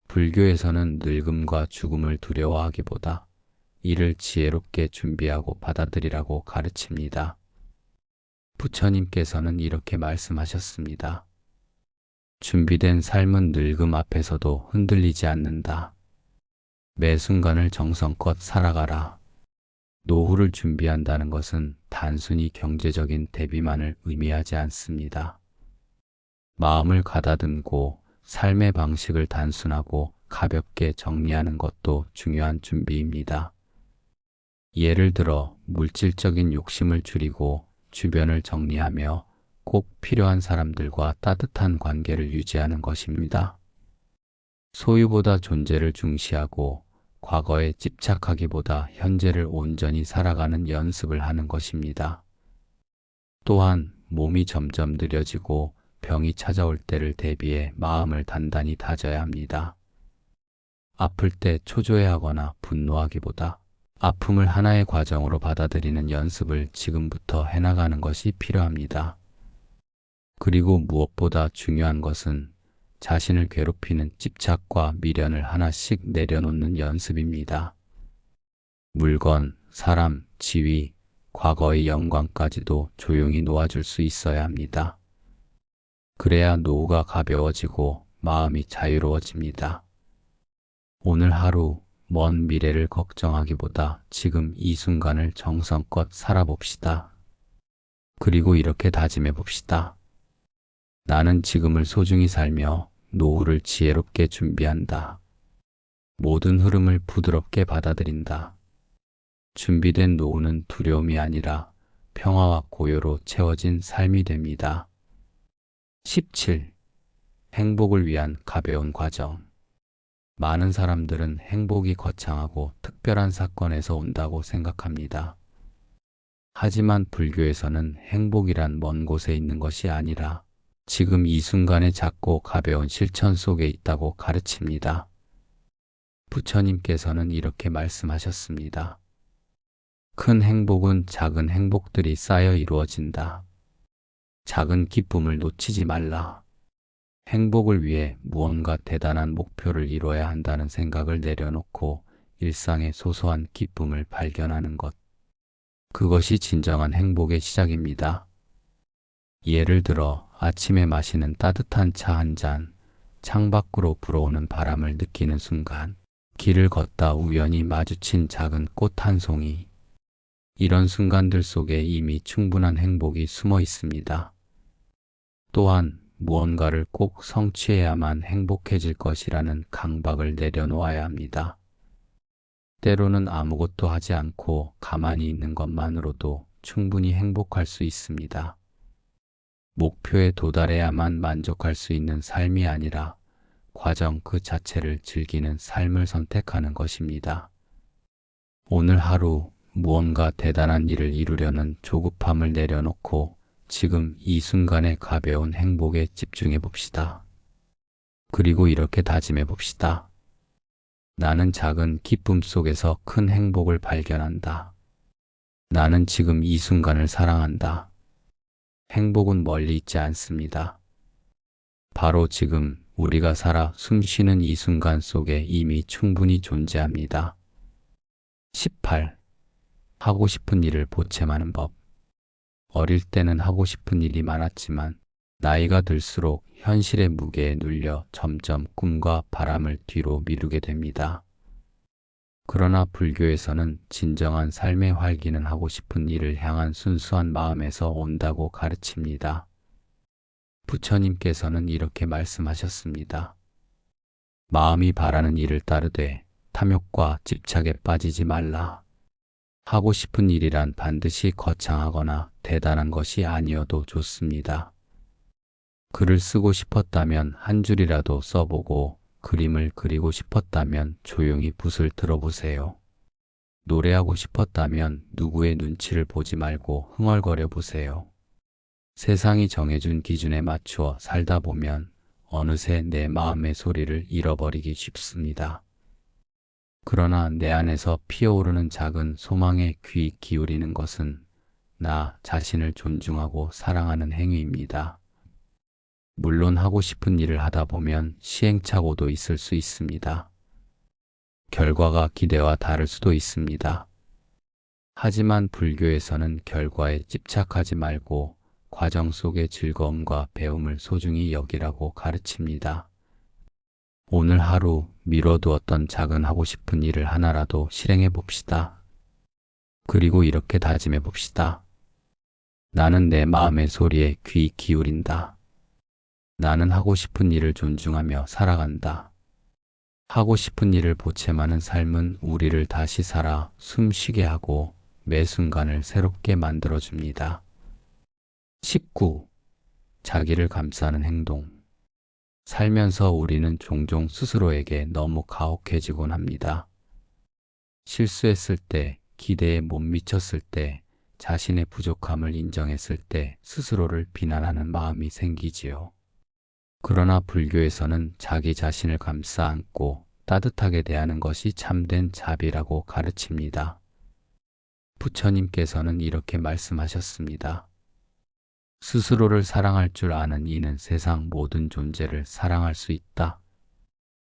불교에서는 늙음과 죽음을 두려워하기보다 이를 지혜롭게 준비하고 받아들이라고 가르칩니다. 부처님께서는 이렇게 말씀하셨습니다. 준비된 삶은 늙음 앞에서도 흔들리지 않는다. 매 순간을 정성껏 살아가라. 노후를 준비한다는 것은 단순히 경제적인 대비만을 의미하지 않습니다. 마음을 가다듬고 삶의 방식을 단순하고 가볍게 정리하는 것도 중요한 준비입니다. 예를 들어 물질적인 욕심을 줄이고 주변을 정리하며 꼭 필요한 사람들과 따뜻한 관계를 유지하는 것입니다. 소유보다 존재를 중시하고 과거에 집착하기보다 현재를 온전히 살아가는 연습을 하는 것입니다. 또한 몸이 점점 느려지고 병이 찾아올 때를 대비해 마음을 단단히 다져야 합니다. 아플 때 초조해하거나 분노하기보다 아픔을 하나의 과정으로 받아들이는 연습을 지금부터 해나가는 것이 필요합니다. 그리고 무엇보다 중요한 것은 자신을 괴롭히는 집착과 미련을 하나씩 내려놓는 연습입니다. 물건, 사람, 지위, 과거의 영광까지도 조용히 놓아줄 수 있어야 합니다. 그래야 노후가 가벼워지고 마음이 자유로워집니다. 오늘 하루 먼 미래를 걱정하기보다 지금 이 순간을 정성껏 살아봅시다. 그리고 이렇게 다짐해 봅시다. 나는 지금을 소중히 살며 노후를 지혜롭게 준비한다. 모든 흐름을 부드럽게 받아들인다. 준비된 노후는 두려움이 아니라 평화와 고요로 채워진 삶이 됩니다. 17. 행복을 위한 가벼운 과정. 많은 사람들은 행복이 거창하고 특별한 사건에서 온다고 생각합니다. 하지만 불교에서는 행복이란 먼 곳에 있는 것이 아니라 지금 이 순간의 작고 가벼운 실천 속에 있다고 가르칩니다. 부처님께서는 이렇게 말씀하셨습니다. 큰 행복은 작은 행복들이 쌓여 이루어진다. 작은 기쁨을 놓치지 말라. 행복을 위해 무언가 대단한 목표를 이뤄야 한다는 생각을 내려놓고 일상의 소소한 기쁨을 발견하는 것. 그것이 진정한 행복의 시작입니다. 예를 들어 아침에 마시는 따뜻한 차 한 잔, 창밖으로 불어오는 바람을 느끼는 순간, 길을 걷다 우연히 마주친 작은 꽃 한 송이. 이런 순간들 속에 이미 충분한 행복이 숨어 있습니다. 또한 무언가를 꼭 성취해야만 행복해질 것이라는 강박을 내려놓아야 합니다. 때로는 아무것도 하지 않고 가만히 있는 것만으로도 충분히 행복할 수 있습니다. 목표에 도달해야만 만족할 수 있는 삶이 아니라 과정 그 자체를 즐기는 삶을 선택하는 것입니다. 오늘 하루 무언가 대단한 일을 이루려는 조급함을 내려놓고 지금 이 순간의 가벼운 행복에 집중해 봅시다. 그리고 이렇게 다짐해 봅시다. 나는 작은 기쁨 속에서 큰 행복을 발견한다. 나는 지금 이 순간을 사랑한다. 행복은 멀리 있지 않습니다. 바로 지금 우리가 살아 숨쉬는 이 순간 속에 이미 충분히 존재합니다. 18. 하고 싶은 일을 보채하는 법. 어릴 때는 하고 싶은 일이 많았지만 나이가 들수록 현실의 무게에 눌려 점점 꿈과 바람을 뒤로 미루게 됩니다. 그러나 불교에서는 진정한 삶의 활기는 하고 싶은 일을 향한 순수한 마음에서 온다고 가르칩니다. 부처님께서는 이렇게 말씀하셨습니다. 마음이 바라는 일을 따르되 탐욕과 집착에 빠지지 말라. 하고 싶은 일이란 반드시 거창하거나 대단한 것이 아니어도 좋습니다. 글을 쓰고 싶었다면 한 줄이라도 써보고 그림을 그리고 싶었다면 조용히 붓을 들어보세요. 노래하고 싶었다면 누구의 눈치를 보지 말고 흥얼거려 보세요. 세상이 정해준 기준에 맞추어 살다 보면 어느새 내 마음의 소리를 잃어버리기 쉽습니다. 그러나 내 안에서 피어오르는 작은 소망에 귀 기울이는 것은 나 자신을 존중하고 사랑하는 행위입니다. 물론 하고 싶은 일을 하다 보면 시행착오도 있을 수 있습니다. 결과가 기대와 다를 수도 있습니다. 하지만 불교에서는 결과에 집착하지 말고 과정 속의 즐거움과 배움을 소중히 여기라고 가르칩니다. 오늘 하루 미뤄두었던 작은 하고 싶은 일을 하나라도 실행해 봅시다. 그리고 이렇게 다짐해 봅시다. 나는 내 마음의 소리에 귀 기울인다. 나는 하고 싶은 일을 존중하며 살아간다. 하고 싶은 일을 보채마는 삶은 우리를 다시 살아 숨쉬게 하고 매 순간을 새롭게 만들어줍니다. 19. 자기를 감싸는 행동. 살면서 우리는 종종 스스로에게 너무 가혹해지곤 합니다. 실수했을 때, 기대에 못 미쳤을 때, 자신의 부족함을 인정했을 때 스스로를 비난하는 마음이 생기지요. 그러나 불교에서는 자기 자신을 감싸 안고 따뜻하게 대하는 것이 참된 자비라고 가르칩니다. 부처님께서는 이렇게 말씀하셨습니다. 스스로를 사랑할 줄 아는 이는 세상 모든 존재를 사랑할 수 있다.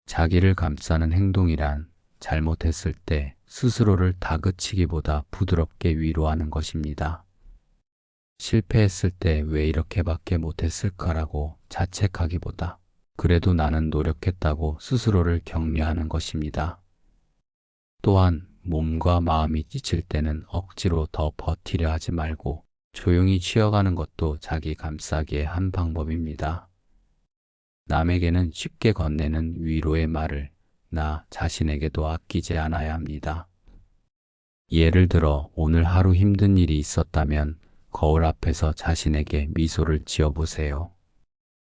자기를 감싸는 행동이란 잘못했을 때 스스로를 다그치기보다 부드럽게 위로하는 것입니다. 실패했을 때 왜 이렇게밖에 못했을까라고 자책하기보다 그래도 나는 노력했다고 스스로를 격려하는 것입니다. 또한 몸과 마음이 지칠 때는 억지로 더 버티려 하지 말고 조용히 쉬어가는 것도 자기 감싸기의 한 방법입니다. 남에게는 쉽게 건네는 위로의 말을 나 자신에게도 아끼지 않아야 합니다. 예를 들어 오늘 하루 힘든 일이 있었다면 거울 앞에서 자신에게 미소를 지어보세요.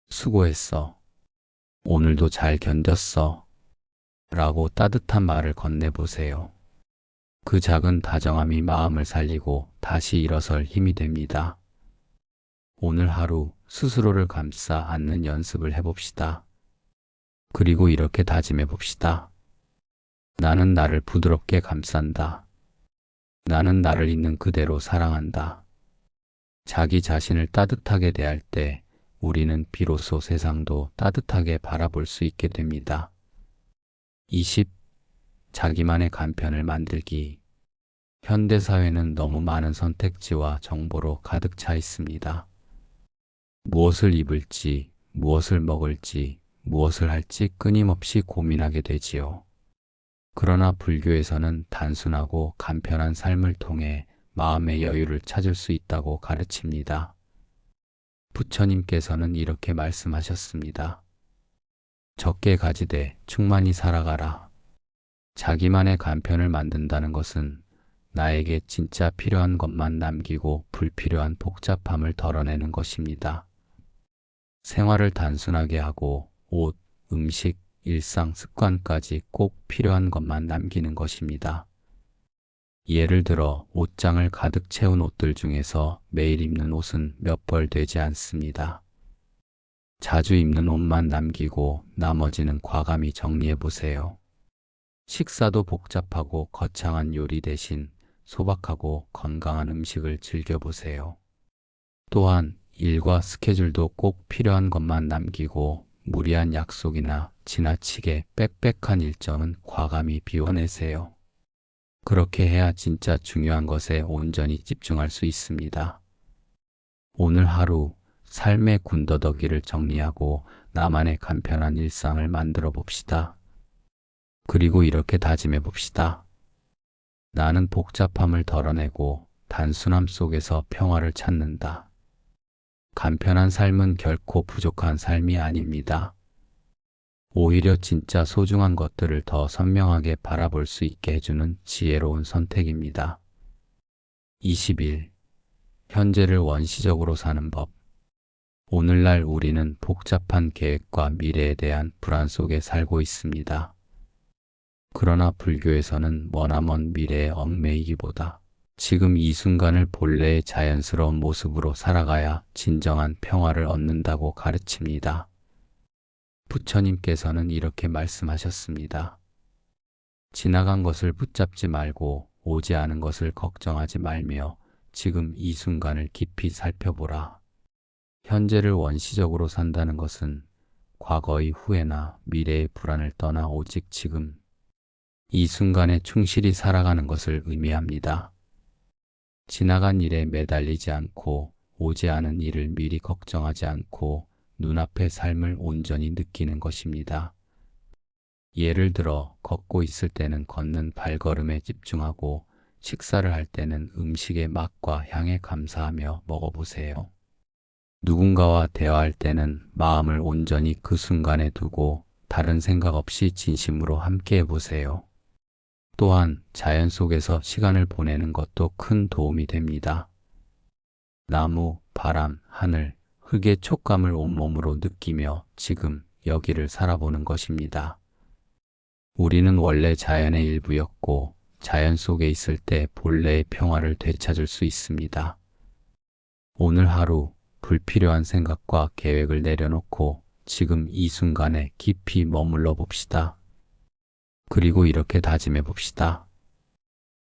수고했어. 오늘도 잘 견뎠어. 라고 따뜻한 말을 건네보세요. 그 작은 다정함이 마음을 살리고 다시 일어설 힘이 됩니다. 오늘 하루 스스로를 감싸 안는 연습을 해봅시다. 그리고 이렇게 다짐해 봅시다. 나는 나를 부드럽게 감싼다. 나는 나를 있는 그대로 사랑한다. 자기 자신을 따뜻하게 대할 때 우리는 비로소 세상도 따뜻하게 바라볼 수 있게 됩니다. 20. 자기만의 간편을 만들기. 현대사회는 너무 많은 선택지와 정보로 가득 차 있습니다. 무엇을 입을지, 무엇을 먹을지, 무엇을 할지 끊임없이 고민하게 되지요. 그러나 불교에서는 단순하고 간편한 삶을 통해 마음의 여유를 찾을 수 있다고 가르칩니다. 부처님께서는 이렇게 말씀하셨습니다. 적게 가지되 충만히 살아가라. 자기만의 간편을 만든다는 것은 나에게 진짜 필요한 것만 남기고 불필요한 복잡함을 덜어내는 것입니다. 생활을 단순하게 하고 옷, 음식, 일상 습관까지 꼭 필요한 것만 남기는 것입니다. 예를 들어 옷장을 가득 채운 옷들 중에서 매일 입는 옷은 몇 벌 되지 않습니다. 자주 입는 옷만 남기고 나머지는 과감히 정리해 보세요. 식사도 복잡하고 거창한 요리 대신 소박하고 건강한 음식을 즐겨보세요. 또한 일과 스케줄도 꼭 필요한 것만 남기고 무리한 약속이나 지나치게 빽빽한 일정은 과감히 비워내세요. 그렇게 해야 진짜 중요한 것에 온전히 집중할 수 있습니다. 오늘 하루 삶의 군더더기를 정리하고 나만의 간편한 일상을 만들어 봅시다. 그리고 이렇게 다짐해 봅시다. 나는 복잡함을 덜어내고 단순함 속에서 평화를 찾는다. 간편한 삶은 결코 부족한 삶이 아닙니다. 오히려 진짜 소중한 것들을 더 선명하게 바라볼 수 있게 해주는 지혜로운 선택입니다. 21. 현재를 원시적으로 사는 법. 오늘날 우리는 복잡한 계획과 미래에 대한 불안 속에 살고 있습니다. 그러나 불교에서는 머나먼 미래에 얽매이기보다 지금 이 순간을 본래의 자연스러운 모습으로 살아가야 진정한 평화를 얻는다고 가르칩니다. 부처님께서는 이렇게 말씀하셨습니다. 지나간 것을 붙잡지 말고 오지 않은 것을 걱정하지 말며 지금 이 순간을 깊이 살펴보라. 현재를 원시적으로 산다는 것은 과거의 후회나 미래의 불안을 떠나 오직 지금 이 순간에 충실히 살아가는 것을 의미합니다. 지나간 일에 매달리지 않고 오지 않은 일을 미리 걱정하지 않고 눈앞의 삶을 온전히 느끼는 것입니다. 예를 들어 걷고 있을 때는 걷는 발걸음에 집중하고 식사를 할 때는 음식의 맛과 향에 감사하며 먹어보세요. 누군가와 대화할 때는 마음을 온전히 그 순간에 두고 다른 생각 없이 진심으로 함께 해보세요. 또한 자연 속에서 시간을 보내는 것도 큰 도움이 됩니다. 나무, 바람, 하늘, 흙의 촉감을 온몸으로 느끼며 지금 여기를 살아보는 것입니다. 우리는 원래 자연의 일부였고 자연 속에 있을 때 본래의 평화를 되찾을 수 있습니다. 오늘 하루 불필요한 생각과 계획을 내려놓고 지금 이 순간에 깊이 머물러 봅시다. 그리고 이렇게 다짐해 봅시다.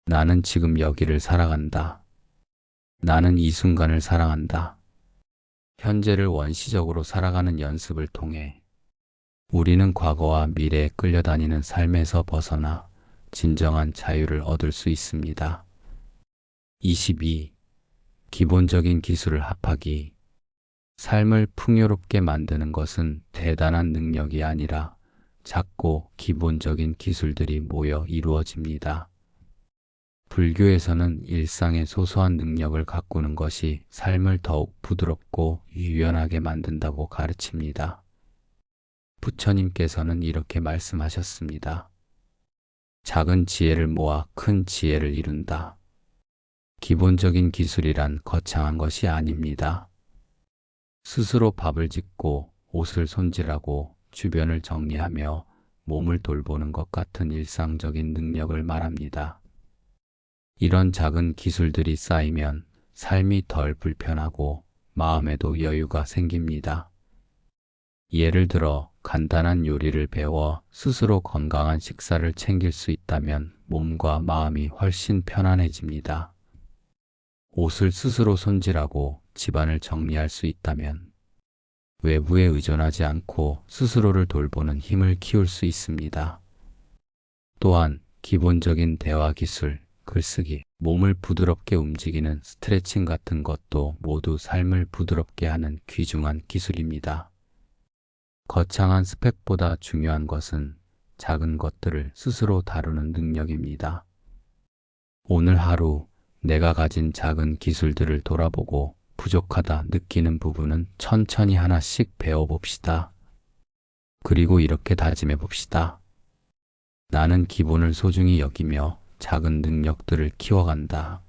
나는 지금 여기를 살아간다. 나는 이 순간을 사랑한다. 현재를 원시적으로 살아가는 연습을 통해 우리는 과거와 미래에 끌려다니는 삶에서 벗어나 진정한 자유를 얻을 수 있습니다. 22. 기본적인 기술을 합하기. 삶을 풍요롭게 만드는 것은 대단한 능력이 아니라 작고 기본적인 기술들이 모여 이루어집니다. 불교에서는 일상의 소소한 능력을 가꾸는 것이 삶을 더욱 부드럽고 유연하게 만든다고 가르칩니다. 부처님께서는 이렇게 말씀하셨습니다. 작은 지혜를 모아 큰 지혜를 이룬다. 기본적인 기술이란 거창한 것이 아닙니다. 스스로 밥을 짓고 옷을 손질하고 주변을 정리하며 몸을 돌보는 것 같은 일상적인 능력을 말합니다. 이런 작은 기술들이 쌓이면 삶이 덜 불편하고 마음에도 여유가 생깁니다. 예를 들어 간단한 요리를 배워 스스로 건강한 식사를 챙길 수 있다면 몸과 마음이 훨씬 편안해집니다. 옷을 스스로 손질하고 집안을 정리할 수 있다면 외부에 의존하지 않고 스스로를 돌보는 힘을 키울 수 있습니다. 또한 기본적인 대화 기술, 글쓰기, 몸을 부드럽게 움직이는 스트레칭 같은 것도 모두 삶을 부드럽게 하는 귀중한 기술입니다. 거창한 스펙보다 중요한 것은 작은 것들을 스스로 다루는 능력입니다. 오늘 하루 내가 가진 작은 기술들을 돌아보고 부족하다 느끼는 부분은 천천히 하나씩 배워봅시다. 그리고 이렇게 다짐해 봅시다. 나는 기본을 소중히 여기며 작은 능력들을 키워간다.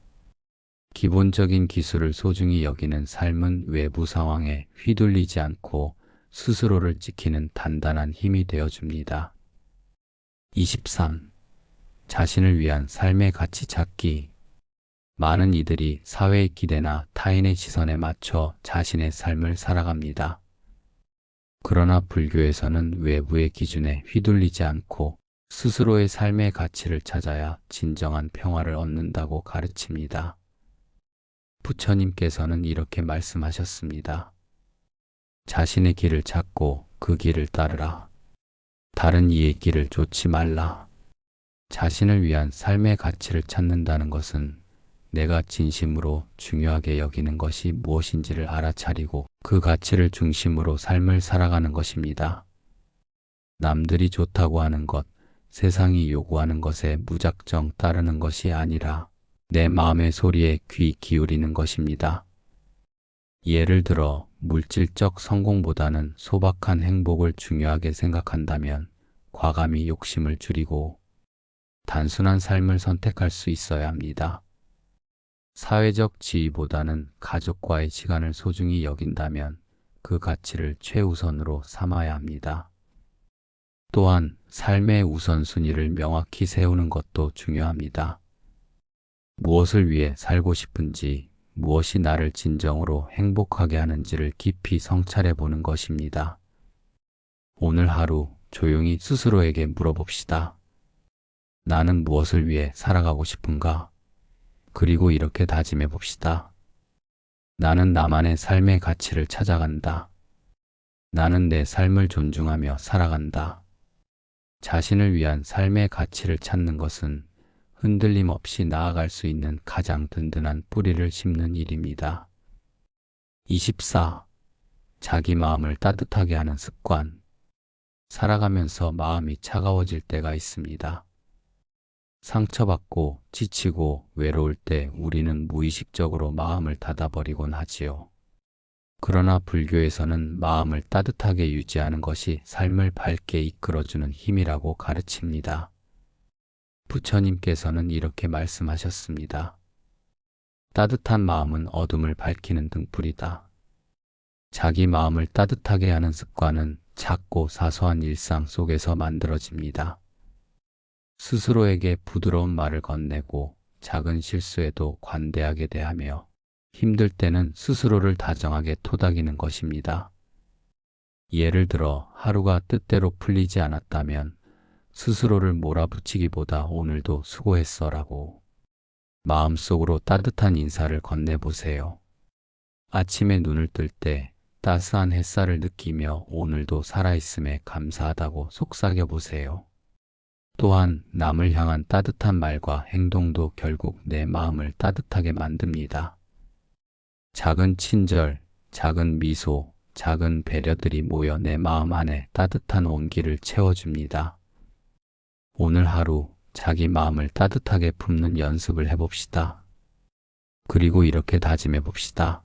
기본적인 기술을 소중히 여기는 삶은 외부 상황에 휘둘리지 않고 스스로를 지키는 단단한 힘이 되어줍니다. 23. 자신을 위한 삶의 가치 찾기. 많은 이들이 사회의 기대나 타인의 시선에 맞춰 자신의 삶을 살아갑니다. 그러나 불교에서는 외부의 기준에 휘둘리지 않고 스스로의 삶의 가치를 찾아야 진정한 평화를 얻는다고 가르칩니다. 부처님께서는 이렇게 말씀하셨습니다. 자신의 길을 찾고 그 길을 따르라. 다른 이의 길을 좇지 말라. 자신을 위한 삶의 가치를 찾는다는 것은 내가 진심으로 중요하게 여기는 것이 무엇인지를 알아차리고 그 가치를 중심으로 삶을 살아가는 것입니다. 남들이 좋다고 하는 것, 세상이 요구하는 것에 무작정 따르는 것이 아니라 내 마음의 소리에 귀 기울이는 것입니다. 예를 들어 물질적 성공보다는 소박한 행복을 중요하게 생각한다면 과감히 욕심을 줄이고 단순한 삶을 선택할 수 있어야 합니다. 사회적 지위보다는 가족과의 시간을 소중히 여긴다면 그 가치를 최우선으로 삼아야 합니다. 또한 삶의 우선순위를 명확히 세우는 것도 중요합니다. 무엇을 위해 살고 싶은지, 무엇이 나를 진정으로 행복하게 하는지를 깊이 성찰해 보는 것입니다. 오늘 하루 조용히 스스로에게 물어봅시다. 나는 무엇을 위해 살아가고 싶은가? 그리고 이렇게 다짐해 봅시다. 나는 나만의 삶의 가치를 찾아간다. 나는 내 삶을 존중하며 살아간다. 자신을 위한 삶의 가치를 찾는 것은 흔들림 없이 나아갈 수 있는 가장 든든한 뿌리를 심는 일입니다. 24. 자기 마음을 따뜻하게 하는 습관. 살아가면서 마음이 차가워질 때가 있습니다. 상처받고 지치고 외로울 때 우리는 무의식적으로 마음을 닫아버리곤 하지요. 그러나 불교에서는 마음을 따뜻하게 유지하는 것이 삶을 밝게 이끌어주는 힘이라고 가르칩니다. 부처님께서는 이렇게 말씀하셨습니다. 따뜻한 마음은 어둠을 밝히는 등불이다. 자기 마음을 따뜻하게 하는 습관은 작고 사소한 일상 속에서 만들어집니다. 스스로에게 부드러운 말을 건네고 작은 실수에도 관대하게 대하며 힘들 때는 스스로를 다정하게 토닥이는 것입니다. 예를 들어 하루가 뜻대로 풀리지 않았다면 스스로를 몰아붙이기보다 오늘도 수고했어라고 마음속으로 따뜻한 인사를 건네보세요. 아침에 눈을 뜰 때 따스한 햇살을 느끼며 오늘도 살아있음에 감사하다고 속삭여 보세요. 또한 남을 향한 따뜻한 말과 행동도 결국 내 마음을 따뜻하게 만듭니다. 작은 친절, 작은 미소, 작은 배려들이 모여 내 마음 안에 따뜻한 온기를 채워줍니다. 오늘 하루 자기 마음을 따뜻하게 품는 연습을 해봅시다. 그리고 이렇게 다짐해 봅시다.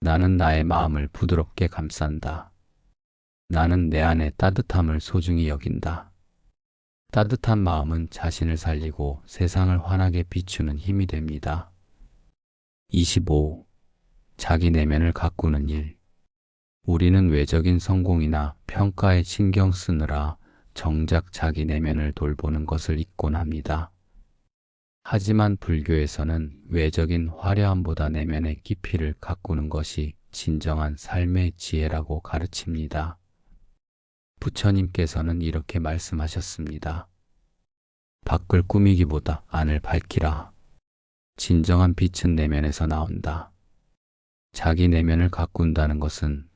나는 나의 마음을 부드럽게 감싼다. 나는 내 안의 따뜻함을 소중히 여긴다. 따뜻한 마음은 자신을 살리고 세상을 환하게 비추는 힘이 됩니다. 25. 자기 내면을 가꾸는 일. 우리는 외적인 성공이나 평가에 신경 쓰느라 정작 자기 내면을 돌보는 것을 잊곤 합니다. 하지만 불교에서는 외적인 화려함보다 내면의 깊이를 가꾸는 것이 진정한 삶의 지혜라고 가르칩니다. 부처님께서는 이렇게 말씀하셨습니다. 밖을 꾸미기보다 안을 밝히라. 진정한 빛은 내면에서 나온다. 자기 내면을 가꾼다는 것은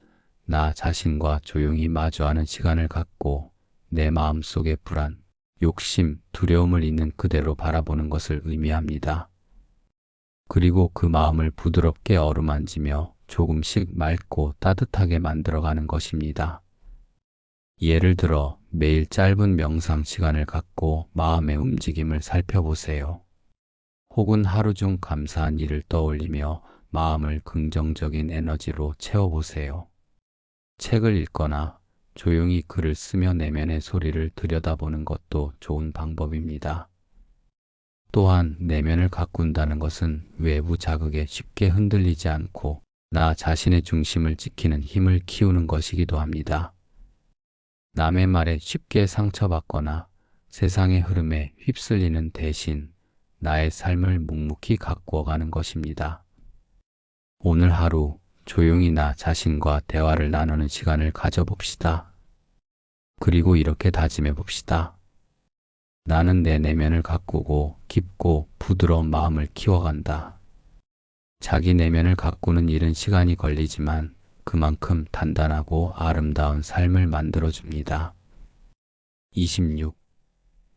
나 자신과 조용히 마주하는 시간을 갖고 내 마음속의 불안, 욕심, 두려움을 있는 그대로 바라보는 것을 의미합니다. 그리고 그 마음을 부드럽게 어루만지며 조금씩 맑고 따뜻하게 만들어가는 것입니다. 예를 들어 매일 짧은 명상 시간을 갖고 마음의 움직임을 살펴보세요. 혹은 하루 중 감사한 일을 떠올리며 마음을 긍정적인 에너지로 채워보세요. 책을 읽거나 조용히 글을 쓰며 내면의 소리를 들여다보는 것도 좋은 방법입니다. 또한 내면을 가꾼다는 것은 외부 자극에 쉽게 흔들리지 않고 나 자신의 중심을 지키는 힘을 키우는 것이기도 합니다. 남의 말에 쉽게 상처받거나 세상의 흐름에 휩쓸리는 대신 나의 삶을 묵묵히 가꾸어가는 것입니다. 오늘 하루 조용히 나 자신과 대화를 나누는 시간을 가져봅시다. 그리고 이렇게 다짐해 봅시다. 나는 내 내면을 가꾸고 깊고 부드러운 마음을 키워간다. 자기 내면을 가꾸는 일은 시간이 걸리지만 그만큼 단단하고 아름다운 삶을 만들어줍니다. 26.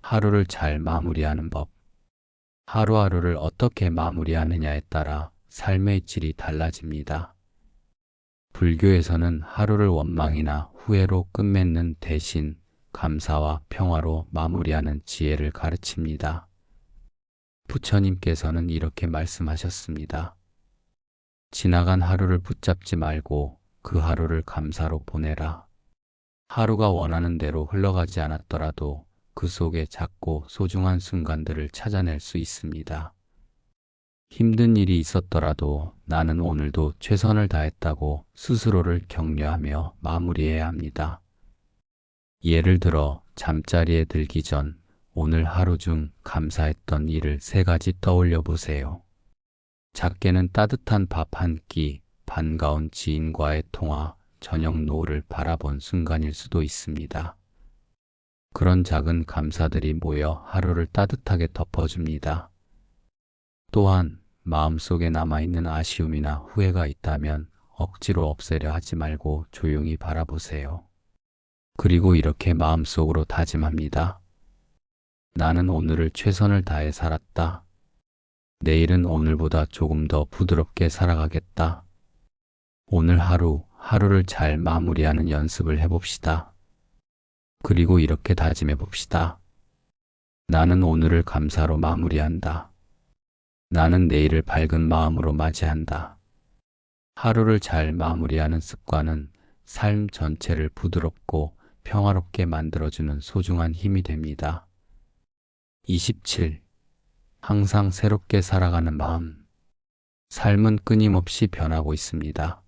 하루를 잘 마무리하는 법. 하루하루를 어떻게 마무리하느냐에 따라 삶의 질이 달라집니다. 불교에서는 하루를 원망이나 후회로 끝맺는 대신 감사와 평화로 마무리하는 지혜를 가르칩니다. 부처님께서는 이렇게 말씀하셨습니다. 지나간 하루를 붙잡지 말고 그 하루를 감사로 보내라. 하루가 원하는 대로 흘러가지 않았더라도 그 속에 작고 소중한 순간들을 찾아낼 수 있습니다. 힘든 일이 있었더라도 나는 오늘도 최선을 다했다고 스스로를 격려하며 마무리해야 합니다. 예를 들어 잠자리에 들기 전 오늘 하루 중 감사했던 일을 3가지 떠올려 보세요. 작게는 따뜻한 밥 한 끼, 반가운 지인과의 통화, 저녁 노을을 바라본 순간일 수도 있습니다. 그런 작은 감사들이 모여 하루를 따뜻하게 덮어줍니다. 또한 마음속에 남아있는 아쉬움이나 후회가 있다면 억지로 없애려 하지 말고 조용히 바라보세요. 그리고 이렇게 마음속으로 다짐합니다. 나는 오늘을 최선을 다해 살았다. 내일은 오늘보다 조금 더 부드럽게 살아가겠다. 오늘 하루를 잘 마무리하는 연습을 해봅시다. 그리고 이렇게 다짐해 봅시다. 나는 오늘을 감사로 마무리한다. 나는 내일을 밝은 마음으로 맞이한다. 하루를 잘 마무리하는 습관은 삶 전체를 부드럽고 평화롭게 만들어주는 소중한 힘이 됩니다. 27. 항상 새롭게 살아가는 마음. 삶은 끊임없이 변하고 있습니다.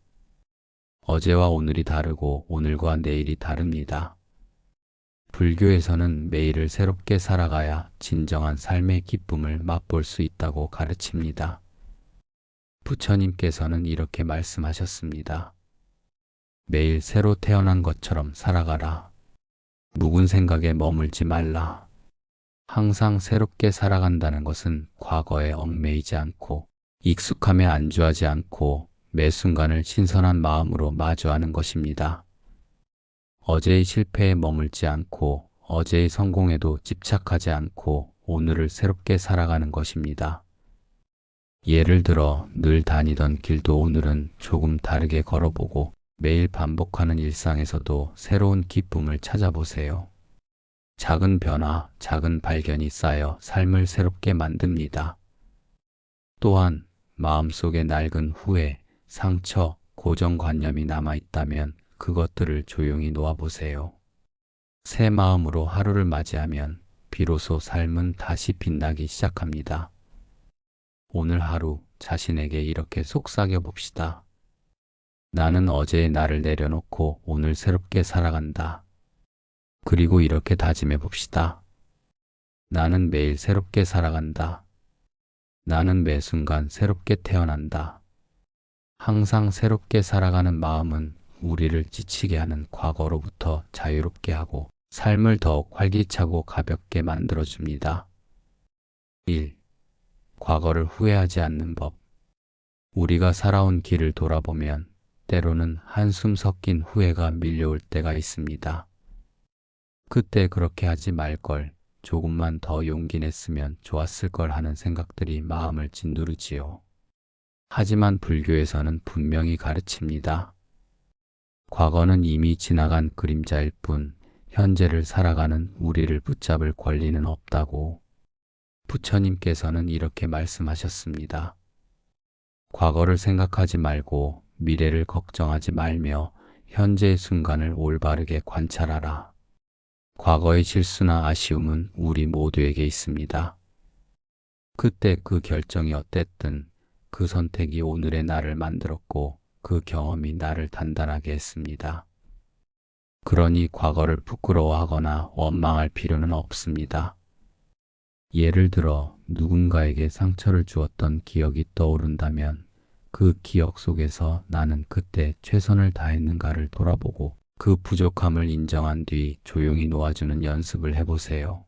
어제와 오늘이 다르고 오늘과 내일이 다릅니다. 불교에서는 매일을 새롭게 살아가야 진정한 삶의 기쁨을 맛볼 수 있다고 가르칩니다. 부처님께서는 이렇게 말씀하셨습니다. 매일 새로 태어난 것처럼 살아가라. 묵은 생각에 머물지 말라. 항상 새롭게 살아간다는 것은 과거에 얽매이지 않고 익숙함에 안주하지 않고 매 순간을 신선한 마음으로 마주하는 것입니다. 어제의 실패에 머물지 않고 어제의 성공에도 집착하지 않고 오늘을 새롭게 살아가는 것입니다. 예를 들어 늘 다니던 길도 오늘은 조금 다르게 걸어보고 매일 반복하는 일상에서도 새로운 기쁨을 찾아보세요. 작은 변화, 작은 발견이 쌓여 삶을 새롭게 만듭니다. 또한 마음속에 낡은 후회, 상처, 고정관념이 남아있다면 그것들을 조용히 놓아보세요. 새 마음으로 하루를 맞이하면 비로소 삶은 다시 빛나기 시작합니다. 오늘 하루 자신에게 이렇게 속삭여 봅시다. 나는 어제의 나를 내려놓고 오늘 새롭게 살아간다. 그리고 이렇게 다짐해 봅시다. 나는 매일 새롭게 살아간다. 나는 매 순간 새롭게 태어난다. 항상 새롭게 살아가는 마음은 우리를 지치게 하는 과거로부터 자유롭게 하고 삶을 더욱 활기차고 가볍게 만들어줍니다. 1. 과거를 후회하지 않는 법. 우리가 살아온 길을 돌아보면 때로는 한숨 섞인 후회가 밀려올 때가 있습니다. 그때 그렇게 하지 말걸, 조금만 더 용기 냈으면 좋았을 걸 하는 생각들이 마음을 짓누르지요. 하지만 불교에서는 분명히 가르칩니다. 과거는 이미 지나간 그림자일 뿐 현재를 살아가는 우리를 붙잡을 권리는 없다고. 부처님께서는 이렇게 말씀하셨습니다. 과거를 생각하지 말고 미래를 걱정하지 말며 현재의 순간을 올바르게 관찰하라. 과거의 실수나 아쉬움은 우리 모두에게 있습니다. 그때 그 결정이 어땠든 그 선택이 오늘의 나를 만들었고 그 경험이 나를 단단하게 했습니다. 그러니 과거를 부끄러워하거나 원망할 필요는 없습니다. 예를 들어 누군가에게 상처를 주었던 기억이 떠오른다면 그 기억 속에서 나는 그때 최선을 다했는가를 돌아보고 그 부족함을 인정한 뒤 조용히 놓아주는 연습을 해보세요.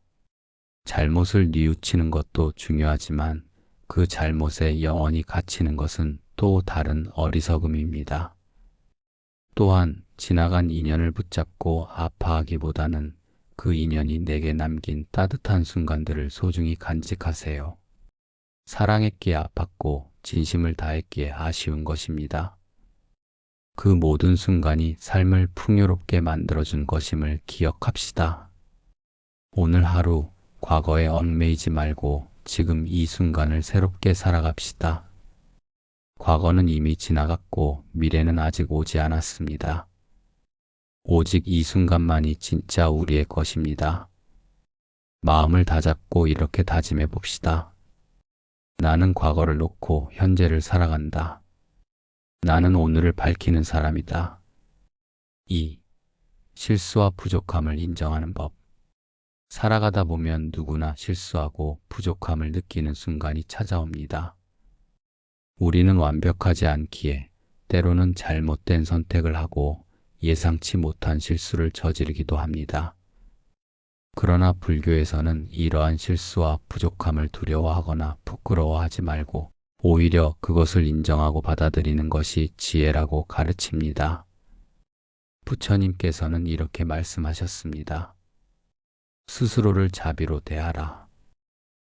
잘못을 뉘우치는 것도 중요하지만 그 잘못에 영원히 갇히는 것은 또 다른 어리석음입니다. 또한 지나간 인연을 붙잡고 아파하기보다는 그 인연이 내게 남긴 따뜻한 순간들을 소중히 간직하세요. 사랑했기에 아팠고 진심을 다했기에 아쉬운 것입니다. 그 모든 순간이 삶을 풍요롭게 만들어준 것임을 기억합시다. 오늘 하루 과거에 얽매이지 말고 지금 이 순간을 새롭게 살아갑시다. 과거는 이미 지나갔고 미래는 아직 오지 않았습니다. 오직 이 순간만이 진짜 우리의 것입니다. 마음을 다잡고 이렇게 다짐해 봅시다. 나는 과거를 놓고 현재를 살아간다. 나는 오늘을 밝히는 사람이다. 2. 실수와 부족함을 인정하는 법. 살아가다 보면 누구나 실수하고 부족함을 느끼는 순간이 찾아옵니다. 우리는 완벽하지 않기에 때로는 잘못된 선택을 하고 예상치 못한 실수를 저지르기도 합니다. 그러나 불교에서는 이러한 실수와 부족함을 두려워하거나 부끄러워하지 말고 오히려 그것을 인정하고 받아들이는 것이 지혜라고 가르칩니다. 부처님께서는 이렇게 말씀하셨습니다. 스스로를 자비로 대하라.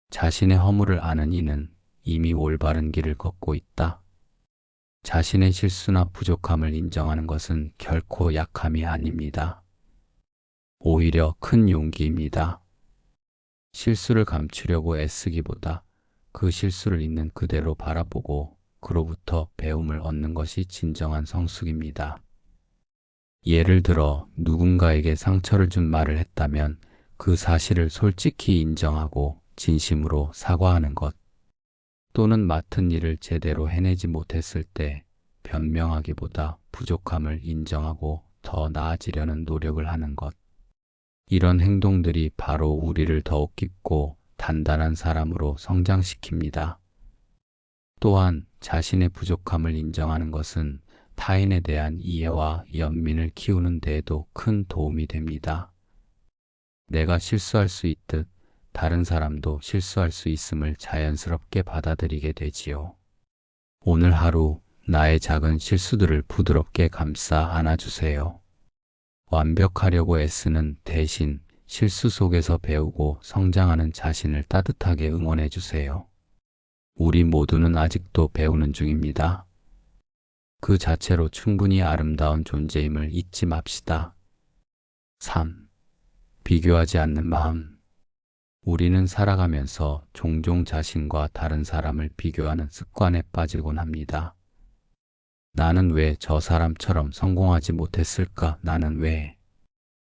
자신의 허물을 아는 이는 이미 올바른 길을 걷고 있다. 자신의 실수나 부족함을 인정하는 것은 결코 약함이 아닙니다. 오히려 큰 용기입니다. 실수를 감추려고 애쓰기보다 그 실수를 있는 그대로 바라보고 그로부터 배움을 얻는 것이 진정한 성숙입니다. 예를 들어 누군가에게 상처를 준 말을 했다면 그 사실을 솔직히 인정하고 진심으로 사과하는 것, 또는 맡은 일을 제대로 해내지 못했을 때 변명하기보다 부족함을 인정하고 더 나아지려는 노력을 하는 것. 이런 행동들이 바로 우리를 더욱 깊고 단단한 사람으로 성장시킵니다. 또한 자신의 부족함을 인정하는 것은 타인에 대한 이해와 연민을 키우는 데에도 큰 도움이 됩니다. 내가 실수할 수 있듯 다른 사람도 실수할 수 있음을 자연스럽게 받아들이게 되지요. 오늘 하루 나의 작은 실수들을 부드럽게 감싸 안아주세요. 완벽하려고 애쓰는 대신 실수 속에서 배우고 성장하는 자신을 따뜻하게 응원해 주세요. 우리 모두는 아직도 배우는 중입니다. 그 자체로 충분히 아름다운 존재임을 잊지 맙시다. 3. 비교하지 않는 마음. 우리는 살아가면서 종종 자신과 다른 사람을 비교하는 습관에 빠지곤 합니다. 나는 왜 저 사람처럼 성공하지 못했을까? 나는 왜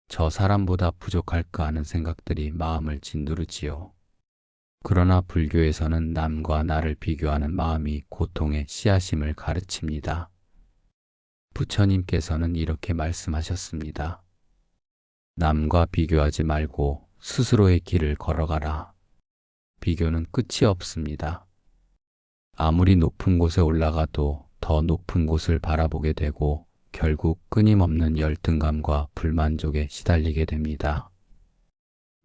저 사람보다 부족할까 하는 생각들이 마음을 짓누르지요. 그러나 불교에서는 남과 나를 비교하는 마음이 고통의 씨앗임을 가르칩니다. 부처님께서는 이렇게 말씀하셨습니다. 남과 비교하지 말고 스스로의 길을 걸어가라. 비교는 끝이 없습니다. 아무리 높은 곳에 올라가도 더 높은 곳을 바라보게 되고 결국 끊임없는 열등감과 불만족에 시달리게 됩니다.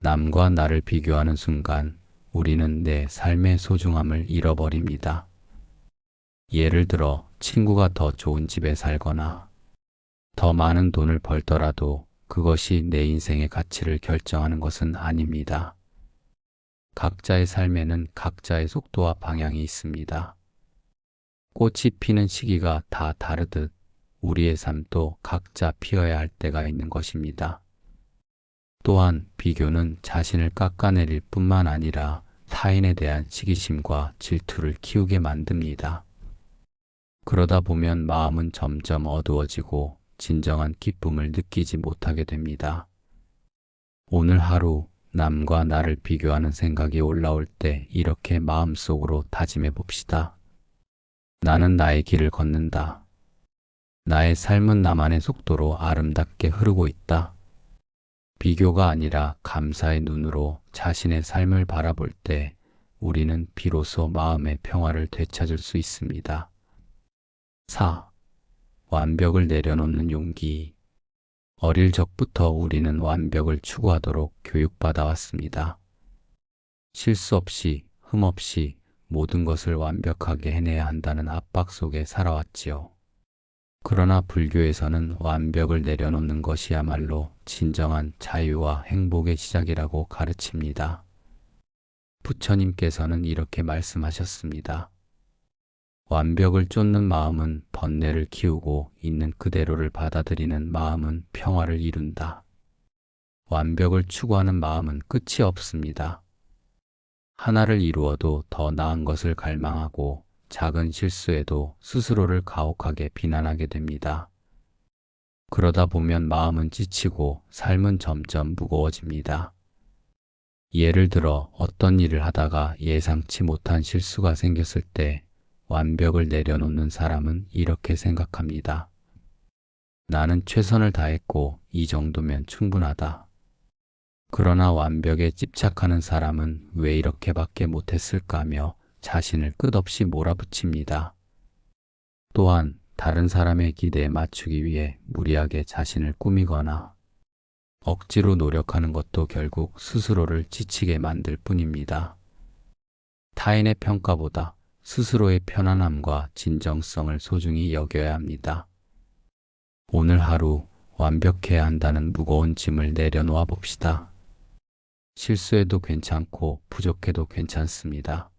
남과 나를 비교하는 순간 우리는 내 삶의 소중함을 잃어버립니다. 예를 들어 친구가 더 좋은 집에 살거나 더 많은 돈을 벌더라도 그것이 내 인생의 가치를 결정하는 것은 아닙니다. 각자의 삶에는 각자의 속도와 방향이 있습니다. 꽃이 피는 시기가 다 다르듯 우리의 삶도 각자 피어야 할 때가 있는 것입니다. 또한 비교는 자신을 깎아내릴 뿐만 아니라 타인에 대한 시기심과 질투를 키우게 만듭니다. 그러다 보면 마음은 점점 어두워지고 진정한 기쁨을 느끼지 못하게 됩니다. 오늘 하루 남과 나를 비교하는 생각이 올라올 때 이렇게 마음속으로 다짐해 봅시다. 나는 나의 길을 걷는다. 나의 삶은 나만의 속도로 아름답게 흐르고 있다. 비교가 아니라 감사의 눈으로 자신의 삶을 바라볼 때 우리는 비로소 마음의 평화를 되찾을 수 있습니다. 4. 완벽을 내려놓는 용기. 어릴 적부터 우리는 완벽을 추구하도록 교육받아 왔습니다. 실수 없이, 흠 없이 모든 것을 완벽하게 해내야 한다는 압박 속에 살아왔지요. 그러나 불교에서는 완벽을 내려놓는 것이야말로 진정한 자유와 행복의 시작이라고 가르칩니다. 부처님께서는 이렇게 말씀하셨습니다. 완벽을 쫓는 마음은 번뇌를 키우고 있는 그대로를 받아들이는 마음은 평화를 이룬다. 완벽을 추구하는 마음은 끝이 없습니다. 하나를 이루어도 더 나은 것을 갈망하고 작은 실수에도 스스로를 가혹하게 비난하게 됩니다. 그러다 보면 마음은 지치고 삶은 점점 무거워집니다. 예를 들어 어떤 일을 하다가 예상치 못한 실수가 생겼을 때 완벽을 내려놓는 사람은 이렇게 생각합니다. 나는 최선을 다했고 이 정도면 충분하다. 그러나 완벽에 집착하는 사람은 왜 이렇게밖에 못했을까 하며 자신을 끝없이 몰아붙입니다. 또한 다른 사람의 기대에 맞추기 위해 무리하게 자신을 꾸미거나 억지로 노력하는 것도 결국 스스로를 지치게 만들 뿐입니다. 타인의 평가보다 스스로의 편안함과 진정성을 소중히 여겨야 합니다. 오늘 하루 완벽해야 한다는 무거운 짐을 내려놓아 봅시다. 실수해도 괜찮고 부족해도 괜찮습니다.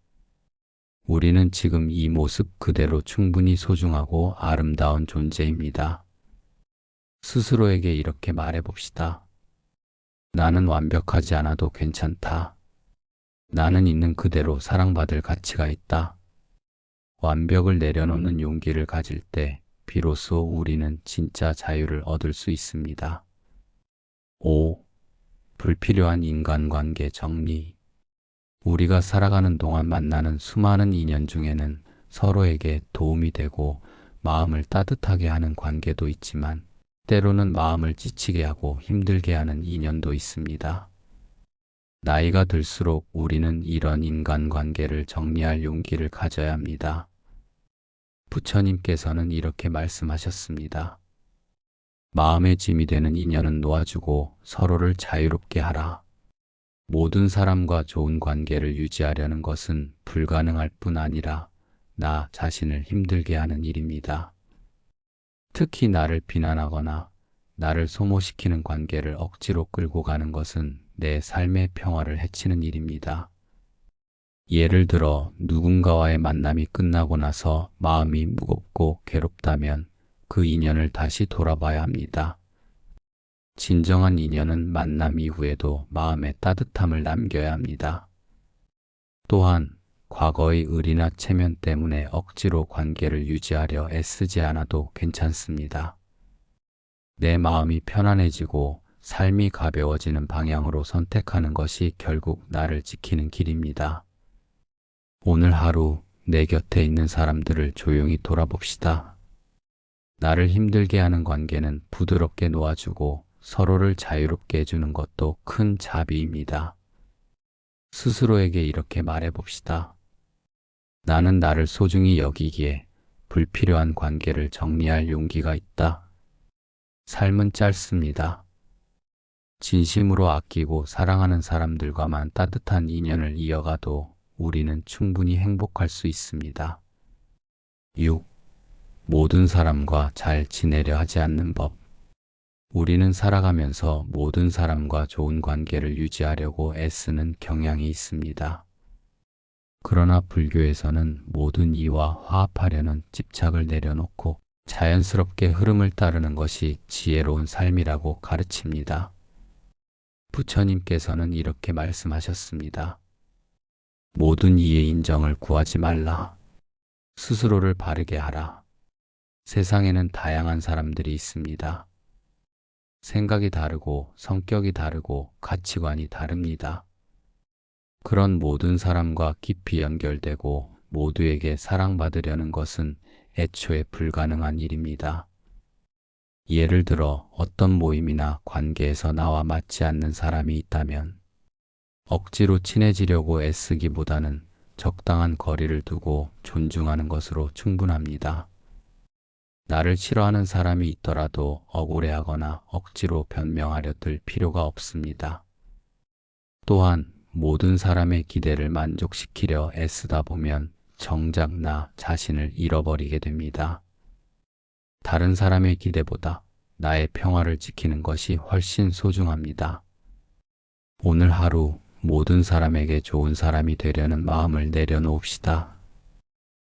우리는 지금 이 모습 그대로 충분히 소중하고 아름다운 존재입니다. 스스로에게 이렇게 말해봅시다. 나는 완벽하지 않아도 괜찮다. 나는 있는 그대로 사랑받을 가치가 있다. 완벽을 내려놓는 용기를 가질 때 비로소 우리는 진짜 자유를 얻을 수 있습니다. 5. 불필요한 인간관계 정리. 우리가 살아가는 동안 만나는 수많은 인연 중에는 서로에게 도움이 되고 마음을 따뜻하게 하는 관계도 있지만 때로는 마음을 지치게 하고 힘들게 하는 인연도 있습니다. 나이가 들수록 우리는 이런 인간관계를 정리할 용기를 가져야 합니다. 부처님께서는 이렇게 말씀하셨습니다. 마음의 짐이 되는 인연은 놓아주고 서로를 자유롭게 하라. 모든 사람과 좋은 관계를 유지하려는 것은 불가능할 뿐 아니라 나 자신을 힘들게 하는 일입니다. 특히 나를 비난하거나 나를 소모시키는 관계를 억지로 끌고 가는 것은 내 삶의 평화를 해치는 일입니다. 예를 들어 누군가와의 만남이 끝나고 나서 마음이 무겁고 괴롭다면 그 인연을 다시 돌아봐야 합니다. 진정한 인연은 만남 이후에도 마음에 따뜻함을 남겨야 합니다. 또한 과거의 의리나 체면 때문에 억지로 관계를 유지하려 애쓰지 않아도 괜찮습니다. 내 마음이 편안해지고 삶이 가벼워지는 방향으로 선택하는 것이 결국 나를 지키는 길입니다. 오늘 하루 내 곁에 있는 사람들을 조용히 돌아봅시다. 나를 힘들게 하는 관계는 부드럽게 놓아주고 서로를 자유롭게 해주는 것도 큰 자비입니다. 스스로에게 이렇게 말해봅시다. 나는 나를 소중히 여기기에 불필요한 관계를 정리할 용기가 있다. 삶은 짧습니다. 진심으로 아끼고 사랑하는 사람들과만 따뜻한 인연을 이어가도 우리는 충분히 행복할 수 있습니다. 6. 모든 사람과 잘 지내려 하지 않는 법. 우리는 살아가면서 모든 사람과 좋은 관계를 유지하려고 애쓰는 경향이 있습니다. 그러나 불교에서는 모든 이와 화합하려는 집착을 내려놓고 자연스럽게 흐름을 따르는 것이 지혜로운 삶이라고 가르칩니다. 부처님께서는 이렇게 말씀하셨습니다. 모든 이의 인정을 구하지 말라. 스스로를 바르게 하라. 세상에는 다양한 사람들이 있습니다. 생각이 다르고 성격이 다르고 가치관이 다릅니다. 그런 모든 사람과 깊이 연결되고 모두에게 사랑받으려는 것은 애초에 불가능한 일입니다. 예를 들어 어떤 모임이나 관계에서 나와 맞지 않는 사람이 있다면 억지로 친해지려고 애쓰기보다는 적당한 거리를 두고 존중하는 것으로 충분합니다. 나를 싫어하는 사람이 있더라도 억울해하거나 억지로 변명하려 들 필요가 없습니다. 또한 모든 사람의 기대를 만족시키려 애쓰다 보면 정작 나 자신을 잃어버리게 됩니다. 다른 사람의 기대보다 나의 평화를 지키는 것이 훨씬 소중합니다. 오늘 하루 모든 사람에게 좋은 사람이 되려는 마음을 내려놓읍시다.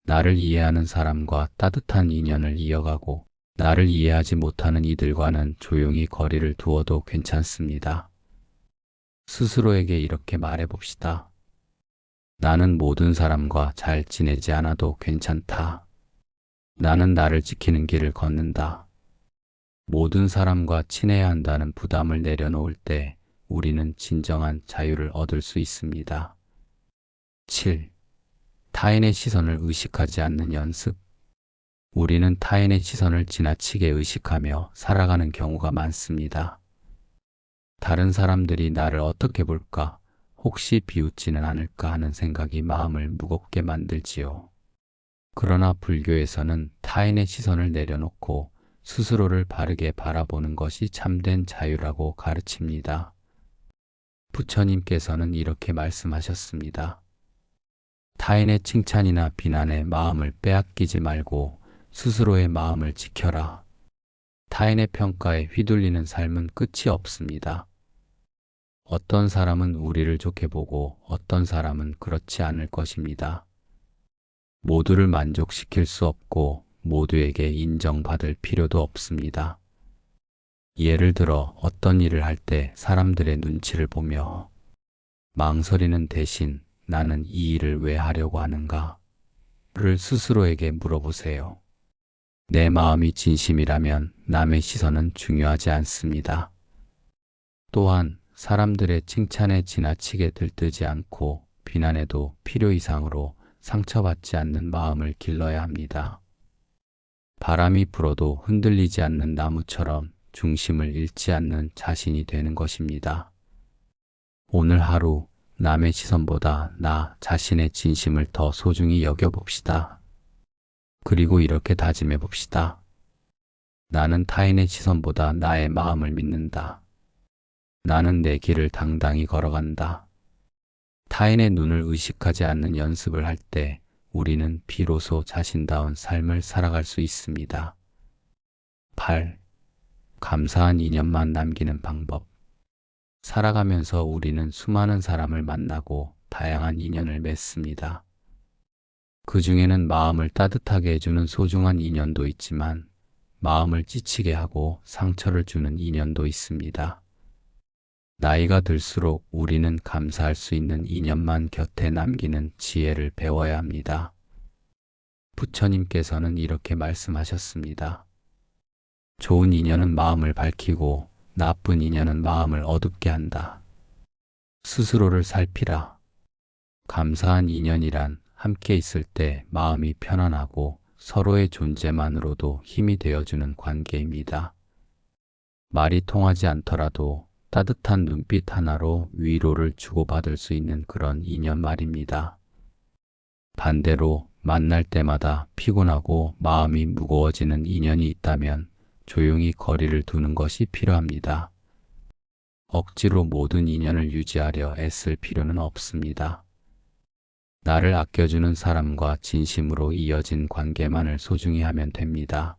나를 이해하는 사람과 따뜻한 인연을 이어가고 나를 이해하지 못하는 이들과는 조용히 거리를 두어도 괜찮습니다. 스스로에게 이렇게 말해봅시다. 나는 모든 사람과 잘 지내지 않아도 괜찮다. 나는 나를 지키는 길을 걷는다. 모든 사람과 친해야 한다는 부담을 내려놓을 때 우리는 진정한 자유를 얻을 수 있습니다. 7. 타인의 시선을 의식하지 않는 연습. 우리는 타인의 시선을 지나치게 의식하며 살아가는 경우가 많습니다. 다른 사람들이 나를 어떻게 볼까, 혹시 비웃지는 않을까 하는 생각이 마음을 무겁게 만들지요. 그러나 불교에서는 타인의 시선을 내려놓고 스스로를 바르게 바라보는 것이 참된 자유라고 가르칩니다. 부처님께서는 이렇게 말씀하셨습니다. 타인의 칭찬이나 비난에 마음을 빼앗기지 말고 스스로의 마음을 지켜라. 타인의 평가에 휘둘리는 삶은 끝이 없습니다. 어떤 사람은 우리를 좋게 보고 어떤 사람은 그렇지 않을 것입니다. 모두를 만족시킬 수 없고 모두에게 인정받을 필요도 없습니다. 예를 들어 어떤 일을 할 때 사람들의 눈치를 보며 망설이는 대신 나는 이 일을 왜 하려고 하는가? 를 스스로에게 물어보세요. 내 마음이 진심이라면 남의 시선은 중요하지 않습니다. 또한 사람들의 칭찬에 지나치게 들뜨지 않고 비난에도 필요 이상으로 상처받지 않는 마음을 길러야 합니다. 바람이 불어도 흔들리지 않는 나무처럼 중심을 잃지 않는 자신이 되는 것입니다. 오늘 하루 남의 시선보다 나 자신의 진심을 더 소중히 여겨봅시다. 그리고 이렇게 다짐해 봅시다. 나는 타인의 시선보다 나의 마음을 믿는다. 나는 내 길을 당당히 걸어간다. 타인의 눈을 의식하지 않는 연습을 할 때 우리는 비로소 자신다운 삶을 살아갈 수 있습니다. 8. 감사한 인연만 남기는 방법. 살아가면서 우리는 수많은 사람을 만나고 다양한 인연을 맺습니다. 그 중에는 마음을 따뜻하게 해주는 소중한 인연도 있지만 마음을 찢히게 하고 상처를 주는 인연도 있습니다. 나이가 들수록 우리는 감사할 수 있는 인연만 곁에 남기는 지혜를 배워야 합니다. 부처님께서는 이렇게 말씀하셨습니다. 좋은 인연은 마음을 밝히고 나쁜 인연은 마음을 어둡게 한다. 스스로를 살피라. 감사한 인연이란 함께 있을 때 마음이 편안하고 서로의 존재만으로도 힘이 되어주는 관계입니다. 말이 통하지 않더라도 따뜻한 눈빛 하나로 위로를 주고받을 수 있는 그런 인연 말입니다. 반대로 만날 때마다 피곤하고 마음이 무거워지는 인연이 있다면 조용히 거리를 두는 것이 필요합니다. 억지로 모든 인연을 유지하려 애쓸 필요는 없습니다. 나를 아껴주는 사람과 진심으로 이어진 관계만을 소중히 하면 됩니다.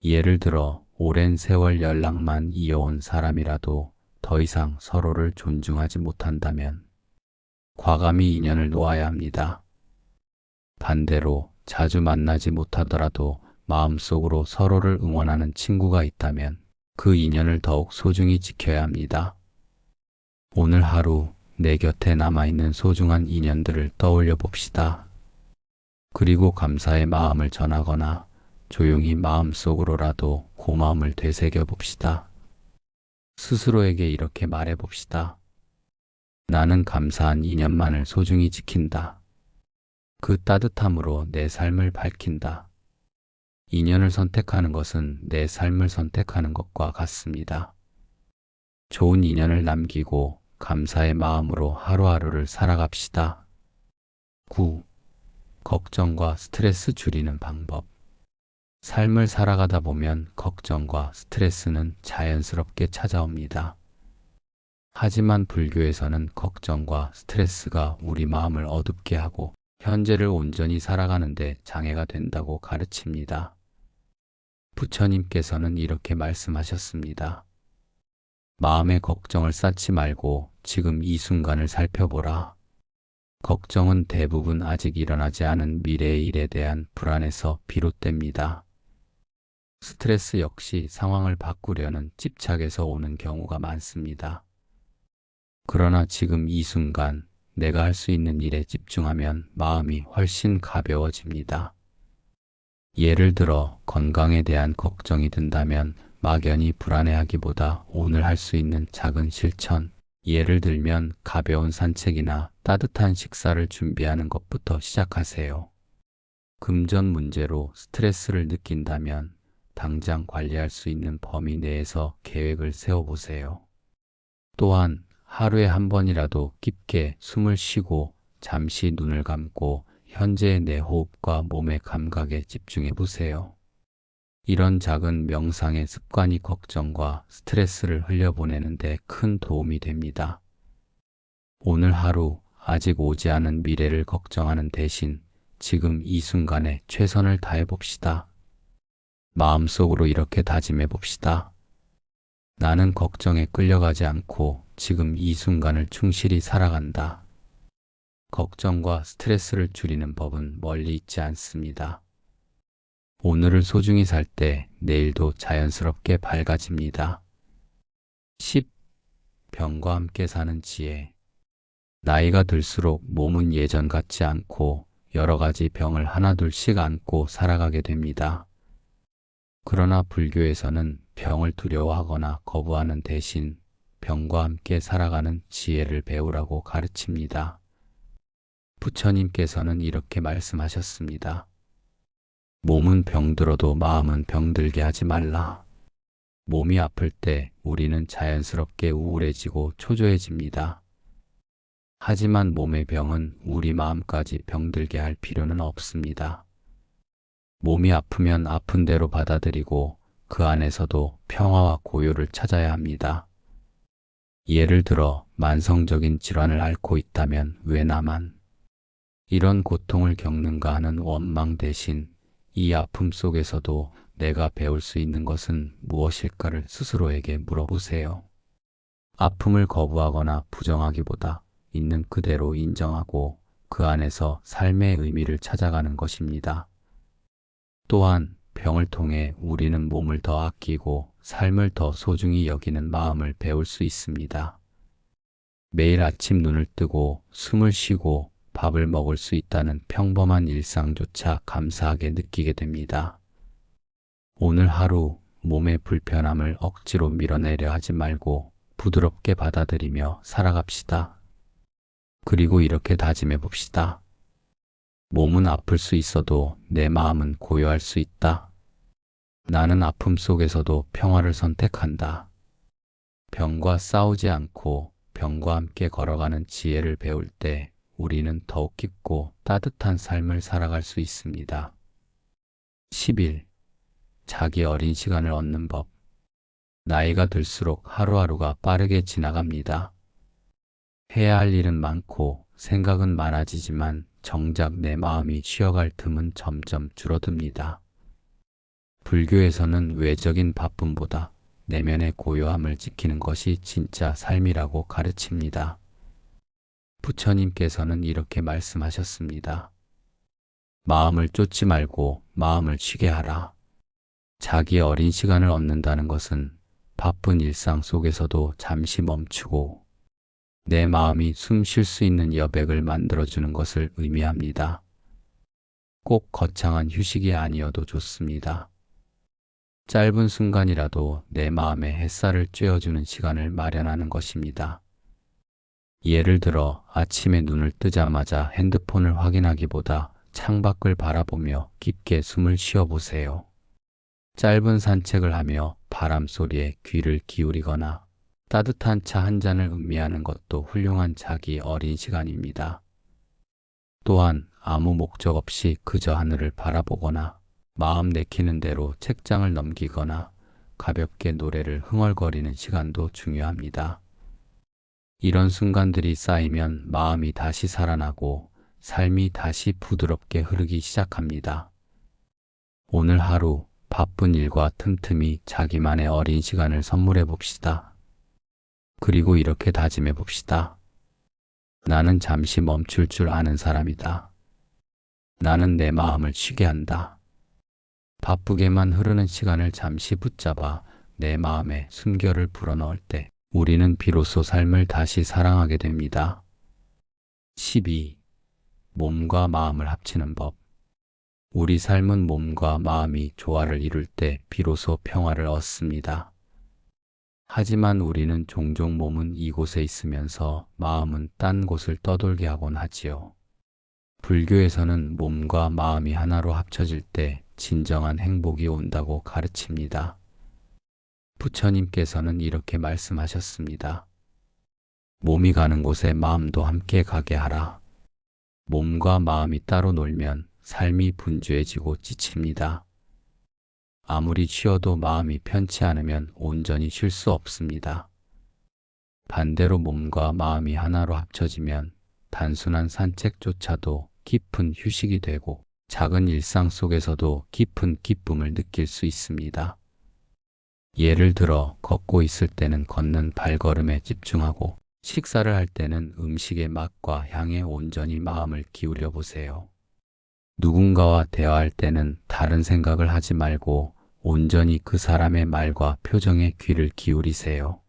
예를 들어 오랜 세월 연락만 이어온 사람이라도 더 이상 서로를 존중하지 못한다면 과감히 인연을 놓아야 합니다. 반대로 자주 만나지 못하더라도 마음속으로 서로를 응원하는 친구가 있다면 그 인연을 더욱 소중히 지켜야 합니다. 오늘 하루 내 곁에 남아있는 소중한 인연들을 떠올려 봅시다. 그리고 감사의 마음을 전하거나 조용히 마음속으로라도 고마움을 되새겨 봅시다. 스스로에게 이렇게 말해 봅시다. 나는 감사한 인연만을 소중히 지킨다. 그 따뜻함으로 내 삶을 밝힌다. 인연을 선택하는 것은 내 삶을 선택하는 것과 같습니다. 좋은 인연을 남기고 감사의 마음으로 하루하루를 살아갑시다. 9. 걱정과 스트레스 줄이는 방법. 삶을 살아가다 보면 걱정과 스트레스는 자연스럽게 찾아옵니다. 하지만 불교에서는 걱정과 스트레스가 우리 마음을 어둡게 하고 현재를 온전히 살아가는데 장애가 된다고 가르칩니다. 부처님께서는 이렇게 말씀하셨습니다. 마음의 걱정을 쌓지 말고 지금 이 순간을 살펴보라. 걱정은 대부분 아직 일어나지 않은 미래의 일에 대한 불안에서 비롯됩니다. 스트레스 역시 상황을 바꾸려는 집착에서 오는 경우가 많습니다. 그러나 지금 이 순간 내가 할 수 있는 일에 집중하면 마음이 훨씬 가벼워집니다. 예를 들어 건강에 대한 걱정이 든다면 막연히 불안해하기보다 오늘 할 수 있는 작은 실천, 예를 들면 가벼운 산책이나 따뜻한 식사를 준비하는 것부터 시작하세요. 금전 문제로 스트레스를 느낀다면 당장 관리할 수 있는 범위 내에서 계획을 세워보세요. 또한 하루에 한 번이라도 깊게 숨을 쉬고 잠시 눈을 감고 현재의 내 호흡과 몸의 감각에 집중해 보세요. 이런 작은 명상의 습관이 걱정과 스트레스를 흘려보내는 데 큰 도움이 됩니다. 오늘 하루 아직 오지 않은 미래를 걱정하는 대신 지금 이 순간에 최선을 다해 봅시다. 마음속으로 이렇게 다짐해 봅시다. 나는 걱정에 끌려가지 않고 지금 이 순간을 충실히 살아간다. 걱정과 스트레스를 줄이는 법은 멀리 있지 않습니다. 오늘을 소중히 살 때 내일도 자연스럽게 밝아집니다. 10. 병과 함께 사는 지혜. 나이가 들수록 몸은 예전 같지 않고 여러 가지 병을 하나둘씩 안고 살아가게 됩니다. 그러나 불교에서는 병을 두려워하거나 거부하는 대신 병과 함께 살아가는 지혜를 배우라고 가르칩니다. 부처님께서는 이렇게 말씀하셨습니다. 몸은 병들어도 마음은 병들게 하지 말라. 몸이 아플 때 우리는 자연스럽게 우울해지고 초조해집니다. 하지만 몸의 병은 우리 마음까지 병들게 할 필요는 없습니다. 몸이 아프면 아픈 대로 받아들이고 그 안에서도 평화와 고요를 찾아야 합니다. 예를 들어 만성적인 질환을 앓고 있다면 왜 나만 이런 고통을 겪는가 하는 원망 대신 이 아픔 속에서도 내가 배울 수 있는 것은 무엇일까를 스스로에게 물어보세요. 아픔을 거부하거나 부정하기보다 있는 그대로 인정하고 그 안에서 삶의 의미를 찾아가는 것입니다. 또한 병을 통해 우리는 몸을 더 아끼고 삶을 더 소중히 여기는 마음을 배울 수 있습니다. 매일 아침 눈을 뜨고 숨을 쉬고 밥을 먹을 수 있다는 평범한 일상조차 감사하게 느끼게 됩니다. 오늘 하루 몸의 불편함을 억지로 밀어내려 하지 말고 부드럽게 받아들이며 살아갑시다. 그리고 이렇게 다짐해 봅시다. 몸은 아플 수 있어도 내 마음은 고요할 수 있다. 나는 아픔 속에서도 평화를 선택한다. 병과 싸우지 않고 병과 함께 걸어가는 지혜를 배울 때 우리는 더욱 깊고 따뜻한 삶을 살아갈 수 있습니다. 10일. 자기 어린 시간을 얻는 법. 나이가 들수록 하루하루가 빠르게 지나갑니다. 해야 할 일은 많고 생각은 많아지지만 정작 내 마음이 쉬어갈 틈은 점점 줄어듭니다. 불교에서는 외적인 바쁨보다 내면의 고요함을 지키는 것이 진짜 삶이라고 가르칩니다. 부처님께서는 이렇게 말씀하셨습니다. 마음을 쫓지 말고 마음을 쉬게 하라. 자기 어린 시간을 얻는다는 것은 바쁜 일상 속에서도 잠시 멈추고 내 마음이 숨 쉴 수 있는 여백을 만들어주는 것을 의미합니다. 꼭 거창한 휴식이 아니어도 좋습니다. 짧은 순간이라도 내 마음에 햇살을 쬐어주는 시간을 마련하는 것입니다. 예를 들어 아침에 눈을 뜨자마자 핸드폰을 확인하기보다 창밖을 바라보며 깊게 숨을 쉬어보세요. 짧은 산책을 하며 바람 소리에 귀를 기울이거나 따뜻한 차 한 잔을 음미하는 것도 훌륭한 자기 어린 시간입니다. 또한 아무 목적 없이 그저 하늘을 바라보거나 마음 내키는 대로 책장을 넘기거나 가볍게 노래를 흥얼거리는 시간도 중요합니다. 이런 순간들이 쌓이면 마음이 다시 살아나고 삶이 다시 부드럽게 흐르기 시작합니다. 오늘 하루 바쁜 일과 틈틈이 자기만의 어린 시간을 선물해 봅시다. 그리고 이렇게 다짐해 봅시다. 나는 잠시 멈출 줄 아는 사람이다. 나는 내 마음을 쉬게 한다. 바쁘게만 흐르는 시간을 잠시 붙잡아 내 마음에 숨결을 불어넣을 때 우리는 비로소 삶을 다시 사랑하게 됩니다. 12. 몸과 마음을 합치는 법. 우리 삶은 몸과 마음이 조화를 이룰 때 비로소 평화를 얻습니다. 하지만 우리는 종종 몸은 이곳에 있으면서 마음은 딴 곳을 떠돌게 하곤 하지요. 불교에서는 몸과 마음이 하나로 합쳐질 때 진정한 행복이 온다고 가르칩니다. 부처님께서는 이렇게 말씀하셨습니다. 몸이 가는 곳에 마음도 함께 가게 하라. 몸과 마음이 따로 놀면 삶이 분주해지고 지칩니다. 아무리 쉬어도 마음이 편치 않으면 온전히 쉴 수 없습니다. 반대로 몸과 마음이 하나로 합쳐지면 단순한 산책조차도 깊은 휴식이 되고 작은 일상 속에서도 깊은 기쁨을 느낄 수 있습니다. 예를 들어 걷고 있을 때는 걷는 발걸음에 집중하고 식사를 할 때는 음식의 맛과 향에 온전히 마음을 기울여 보세요. 누군가와 대화할 때는 다른 생각을 하지 말고 온전히 그 사람의 말과 표정에 귀를 기울이세요.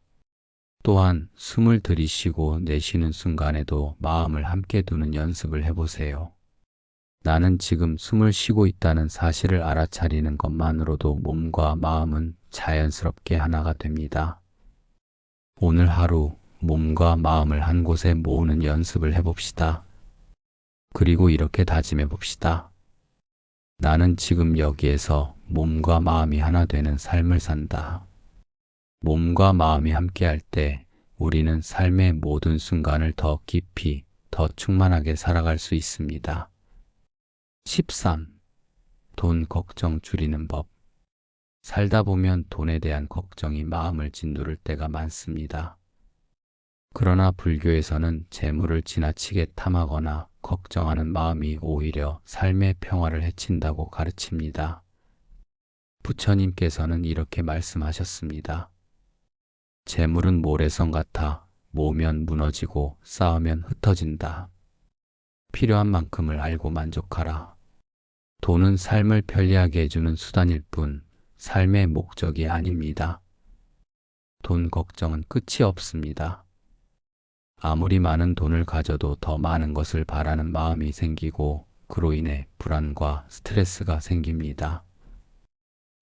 또한 숨을 들이쉬고 내쉬는 순간에도 마음을 함께 두는 연습을 해보세요. 나는 지금 숨을 쉬고 있다는 사실을 알아차리는 것만으로도 몸과 마음은 자연스럽게 하나가 됩니다. 오늘 하루 몸과 마음을 한 곳에 모으는 연습을 해봅시다. 그리고 이렇게 다짐해 봅시다. 나는 지금 여기에서 몸과 마음이 하나 되는 삶을 산다. 몸과 마음이 함께할 때 우리는 삶의 모든 순간을 더 깊이, 더 충만하게 살아갈 수 있습니다. 13. 돈 걱정 줄이는 법. 살다 보면 돈에 대한 걱정이 마음을 짓누를 때가 많습니다. 그러나 불교에서는 재물을 지나치게 탐하거나 걱정하는 마음이 오히려 삶의 평화를 해친다고 가르칩니다. 부처님께서는 이렇게 말씀하셨습니다. 재물은 모래성 같아 모으면 무너지고 쌓으면 흩어진다. 필요한 만큼을 알고 만족하라. 돈은 삶을 편리하게 해주는 수단일 뿐 삶의 목적이 아닙니다. 돈 걱정은 끝이 없습니다. 아무리 많은 돈을 가져도 더 많은 것을 바라는 마음이 생기고 그로 인해 불안과 스트레스가 생깁니다.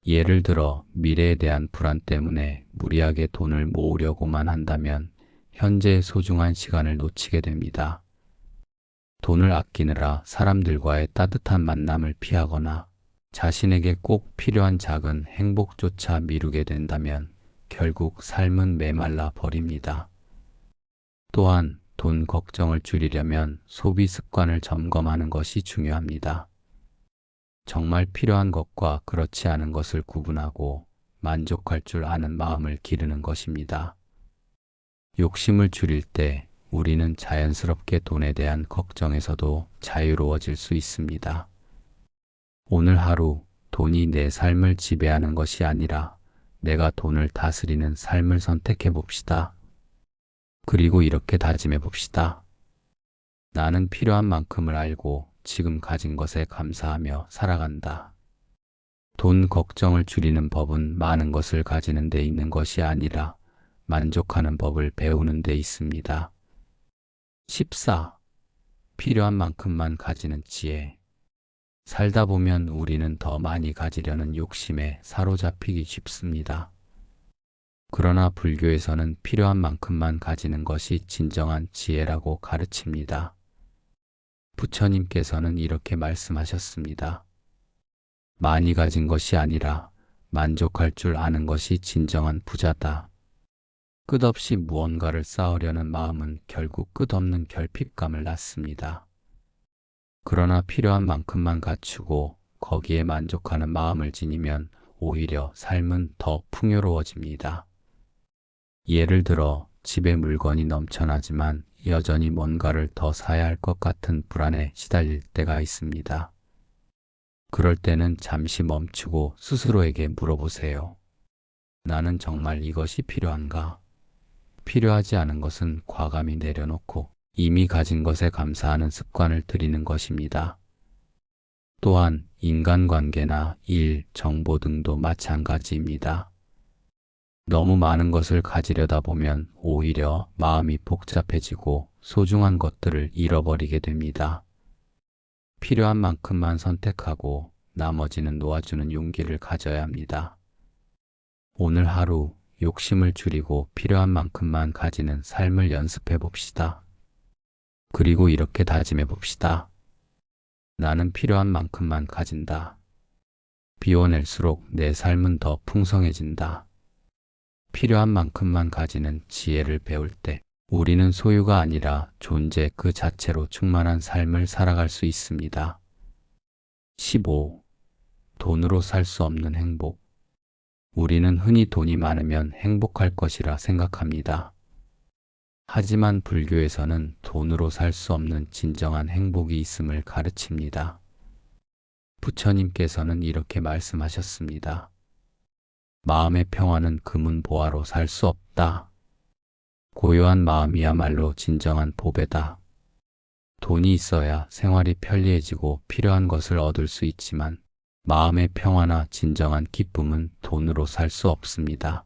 예를 들어 미래에 대한 불안 때문에 무리하게 돈을 모으려고만 한다면 현재의 소중한 시간을 놓치게 됩니다. 돈을 아끼느라 사람들과의 따뜻한 만남을 피하거나 자신에게 꼭 필요한 작은 행복조차 미루게 된다면 결국 삶은 메말라 버립니다. 또한 돈 걱정을 줄이려면 소비 습관을 점검하는 것이 중요합니다. 정말 필요한 것과 그렇지 않은 것을 구분하고 만족할 줄 아는 마음을 기르는 것입니다. 욕심을 줄일 때 우리는 자연스럽게 돈에 대한 걱정에서도 자유로워질 수 있습니다. 오늘 하루 돈이 내 삶을 지배하는 것이 아니라 내가 돈을 다스리는 삶을 선택해 봅시다. 그리고 이렇게 다짐해 봅시다. 나는 필요한 만큼을 알고 지금 가진 것에 감사하며 살아간다. 돈 걱정을 줄이는 법은 많은 것을 가지는 데 있는 것이 아니라 만족하는 법을 배우는 데 있습니다. 14. 필요한 만큼만 가지는 지혜. 살다 보면 우리는 더 많이 가지려는 욕심에 사로잡히기 쉽습니다. 그러나 불교에서는 필요한 만큼만 가지는 것이 진정한 지혜라고 가르칩니다. 부처님께서는 이렇게 말씀하셨습니다. 많이 가진 것이 아니라 만족할 줄 아는 것이 진정한 부자다. 끝없이 무언가를 쌓으려는 마음은 결국 끝없는 결핍감을 낳습니다. 그러나 필요한 만큼만 갖추고 거기에 만족하는 마음을 지니면 오히려 삶은 더 풍요로워집니다. 예를 들어 집에 물건이 넘쳐나지만 여전히 뭔가를 더 사야 할 것 같은 불안에 시달릴 때가 있습니다. 그럴 때는 잠시 멈추고 스스로에게 물어보세요. 나는 정말 이것이 필요한가? 필요하지 않은 것은 과감히 내려놓고 이미 가진 것에 감사하는 습관을 들이는 것입니다. 또한 인간관계나 일, 정보 등도 마찬가지입니다. 너무 많은 것을 가지려다 보면 오히려 마음이 복잡해지고 소중한 것들을 잃어버리게 됩니다. 필요한 만큼만 선택하고 나머지는 놓아주는 용기를 가져야 합니다. 오늘 하루 욕심을 줄이고 필요한 만큼만 가지는 삶을 연습해 봅시다. 그리고 이렇게 다짐해 봅시다. 나는 필요한 만큼만 가진다. 비워낼수록 내 삶은 더 풍성해진다. 필요한 만큼만 가지는 지혜를 배울 때 우리는 소유가 아니라 존재 그 자체로 충만한 삶을 살아갈 수 있습니다. 15. 돈으로 살 수 없는 행복. 우리는 흔히 돈이 많으면 행복할 것이라 생각합니다. 하지만 불교에서는 돈으로 살 수 없는 진정한 행복이 있음을 가르칩니다. 부처님께서는 이렇게 말씀하셨습니다. 마음의 평화는 금은 보화로 살 수 없다. 고요한 마음이야말로 진정한 보배다. 돈이 있어야 생활이 편리해지고 필요한 것을 얻을 수 있지만 마음의 평화나 진정한 기쁨은 돈으로 살 수 없습니다.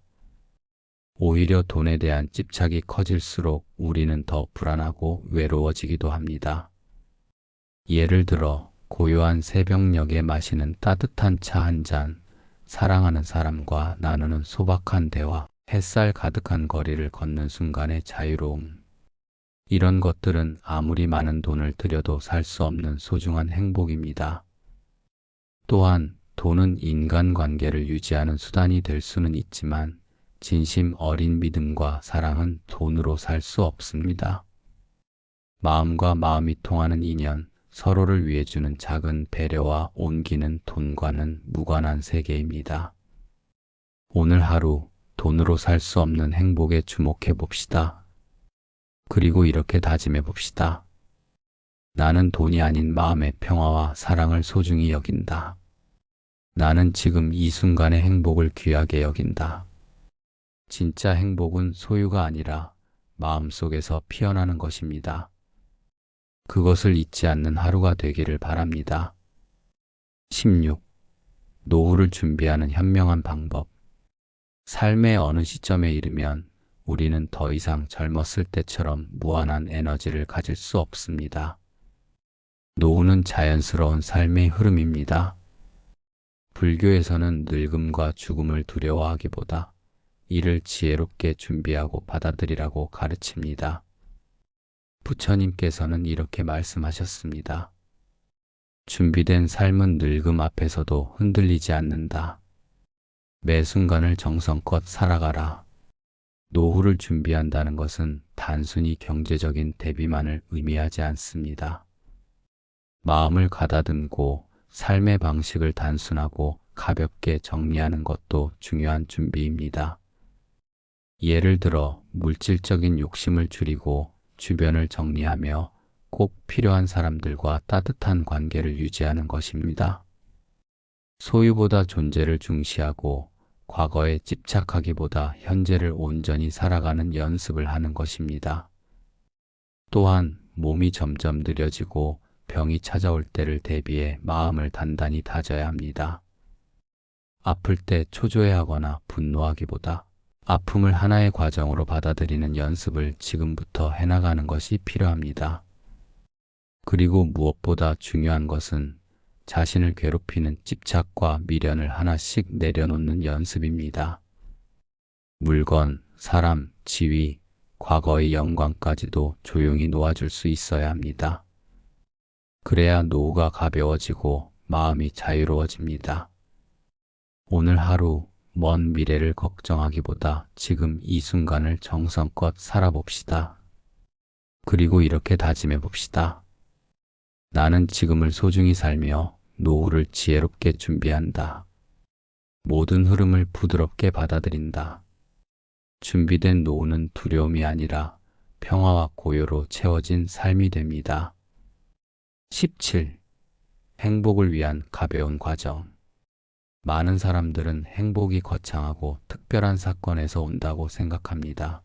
오히려 돈에 대한 집착이 커질수록 우리는 더 불안하고 외로워지기도 합니다. 예를 들어 고요한 새벽녘에 마시는 따뜻한 차 한 잔, 사랑하는 사람과 나누는 소박한 대화, 햇살 가득한 거리를 걷는 순간의 자유로움. 이런 것들은 아무리 많은 돈을 들여도 살 수 없는 소중한 행복입니다. 또한 돈은 인간관계를 유지하는 수단이 될 수는 있지만 진심 어린 믿음과 사랑은 돈으로 살 수 없습니다. 마음과 마음이 통하는 인연, 서로를 위해 주는 작은 배려와 온기는 돈과는 무관한 세계입니다. 오늘 하루 돈으로 살 수 없는 행복에 주목해 봅시다. 그리고 이렇게 다짐해 봅시다. 나는 돈이 아닌 마음의 평화와 사랑을 소중히 여긴다. 나는 지금 이 순간의 행복을 귀하게 여긴다. 진짜 행복은 소유가 아니라 마음속에서 피어나는 것입니다. 그것을 잊지 않는 하루가 되기를 바랍니다. 16. 노후를 준비하는 현명한 방법. 삶의 어느 시점에 이르면 우리는 더 이상 젊었을 때처럼 무한한 에너지를 가질 수 없습니다. 노후는 자연스러운 삶의 흐름입니다. 불교에서는 늙음과 죽음을 두려워하기보다 이를 지혜롭게 준비하고 받아들이라고 가르칩니다. 부처님께서는 이렇게 말씀하셨습니다. 준비된 삶은 늙음 앞에서도 흔들리지 않는다. 매 순간을 정성껏 살아가라. 노후를 준비한다는 것은 단순히 경제적인 대비만을 의미하지 않습니다. 마음을 가다듬고 삶의 방식을 단순하고 가볍게 정리하는 것도 중요한 준비입니다. 예를 들어 물질적인 욕심을 줄이고 주변을 정리하며 꼭 필요한 사람들과 따뜻한 관계를 유지하는 것입니다. 소유보다 존재를 중시하고 과거에 집착하기보다 현재를 온전히 살아가는 연습을 하는 것입니다. 또한 몸이 점점 느려지고 병이 찾아올 때를 대비해 마음을 단단히 다져야 합니다. 아플 때 초조해하거나 분노하기보다 아픔을 하나의 과정으로 받아들이는 연습을 지금부터 해나가는 것이 필요합니다. 그리고 무엇보다 중요한 것은 자신을 괴롭히는 집착과 미련을 하나씩 내려놓는 연습입니다. 물건, 사람, 지위, 과거의 영광까지도 조용히 놓아줄 수 있어야 합니다. 그래야 노후가 가벼워지고 마음이 자유로워집니다. 오늘 하루 먼 미래를 걱정하기보다 지금 이 순간을 정성껏 살아봅시다. 그리고 이렇게 다짐해 봅시다. 나는 지금을 소중히 살며 노후를 지혜롭게 준비한다. 모든 흐름을 부드럽게 받아들인다. 준비된 노후는 두려움이 아니라 평화와 고요로 채워진 삶이 됩니다. 17. 행복을 위한 가벼운 과정. 많은 사람들은 행복이 거창하고 특별한 사건에서 온다고 생각합니다.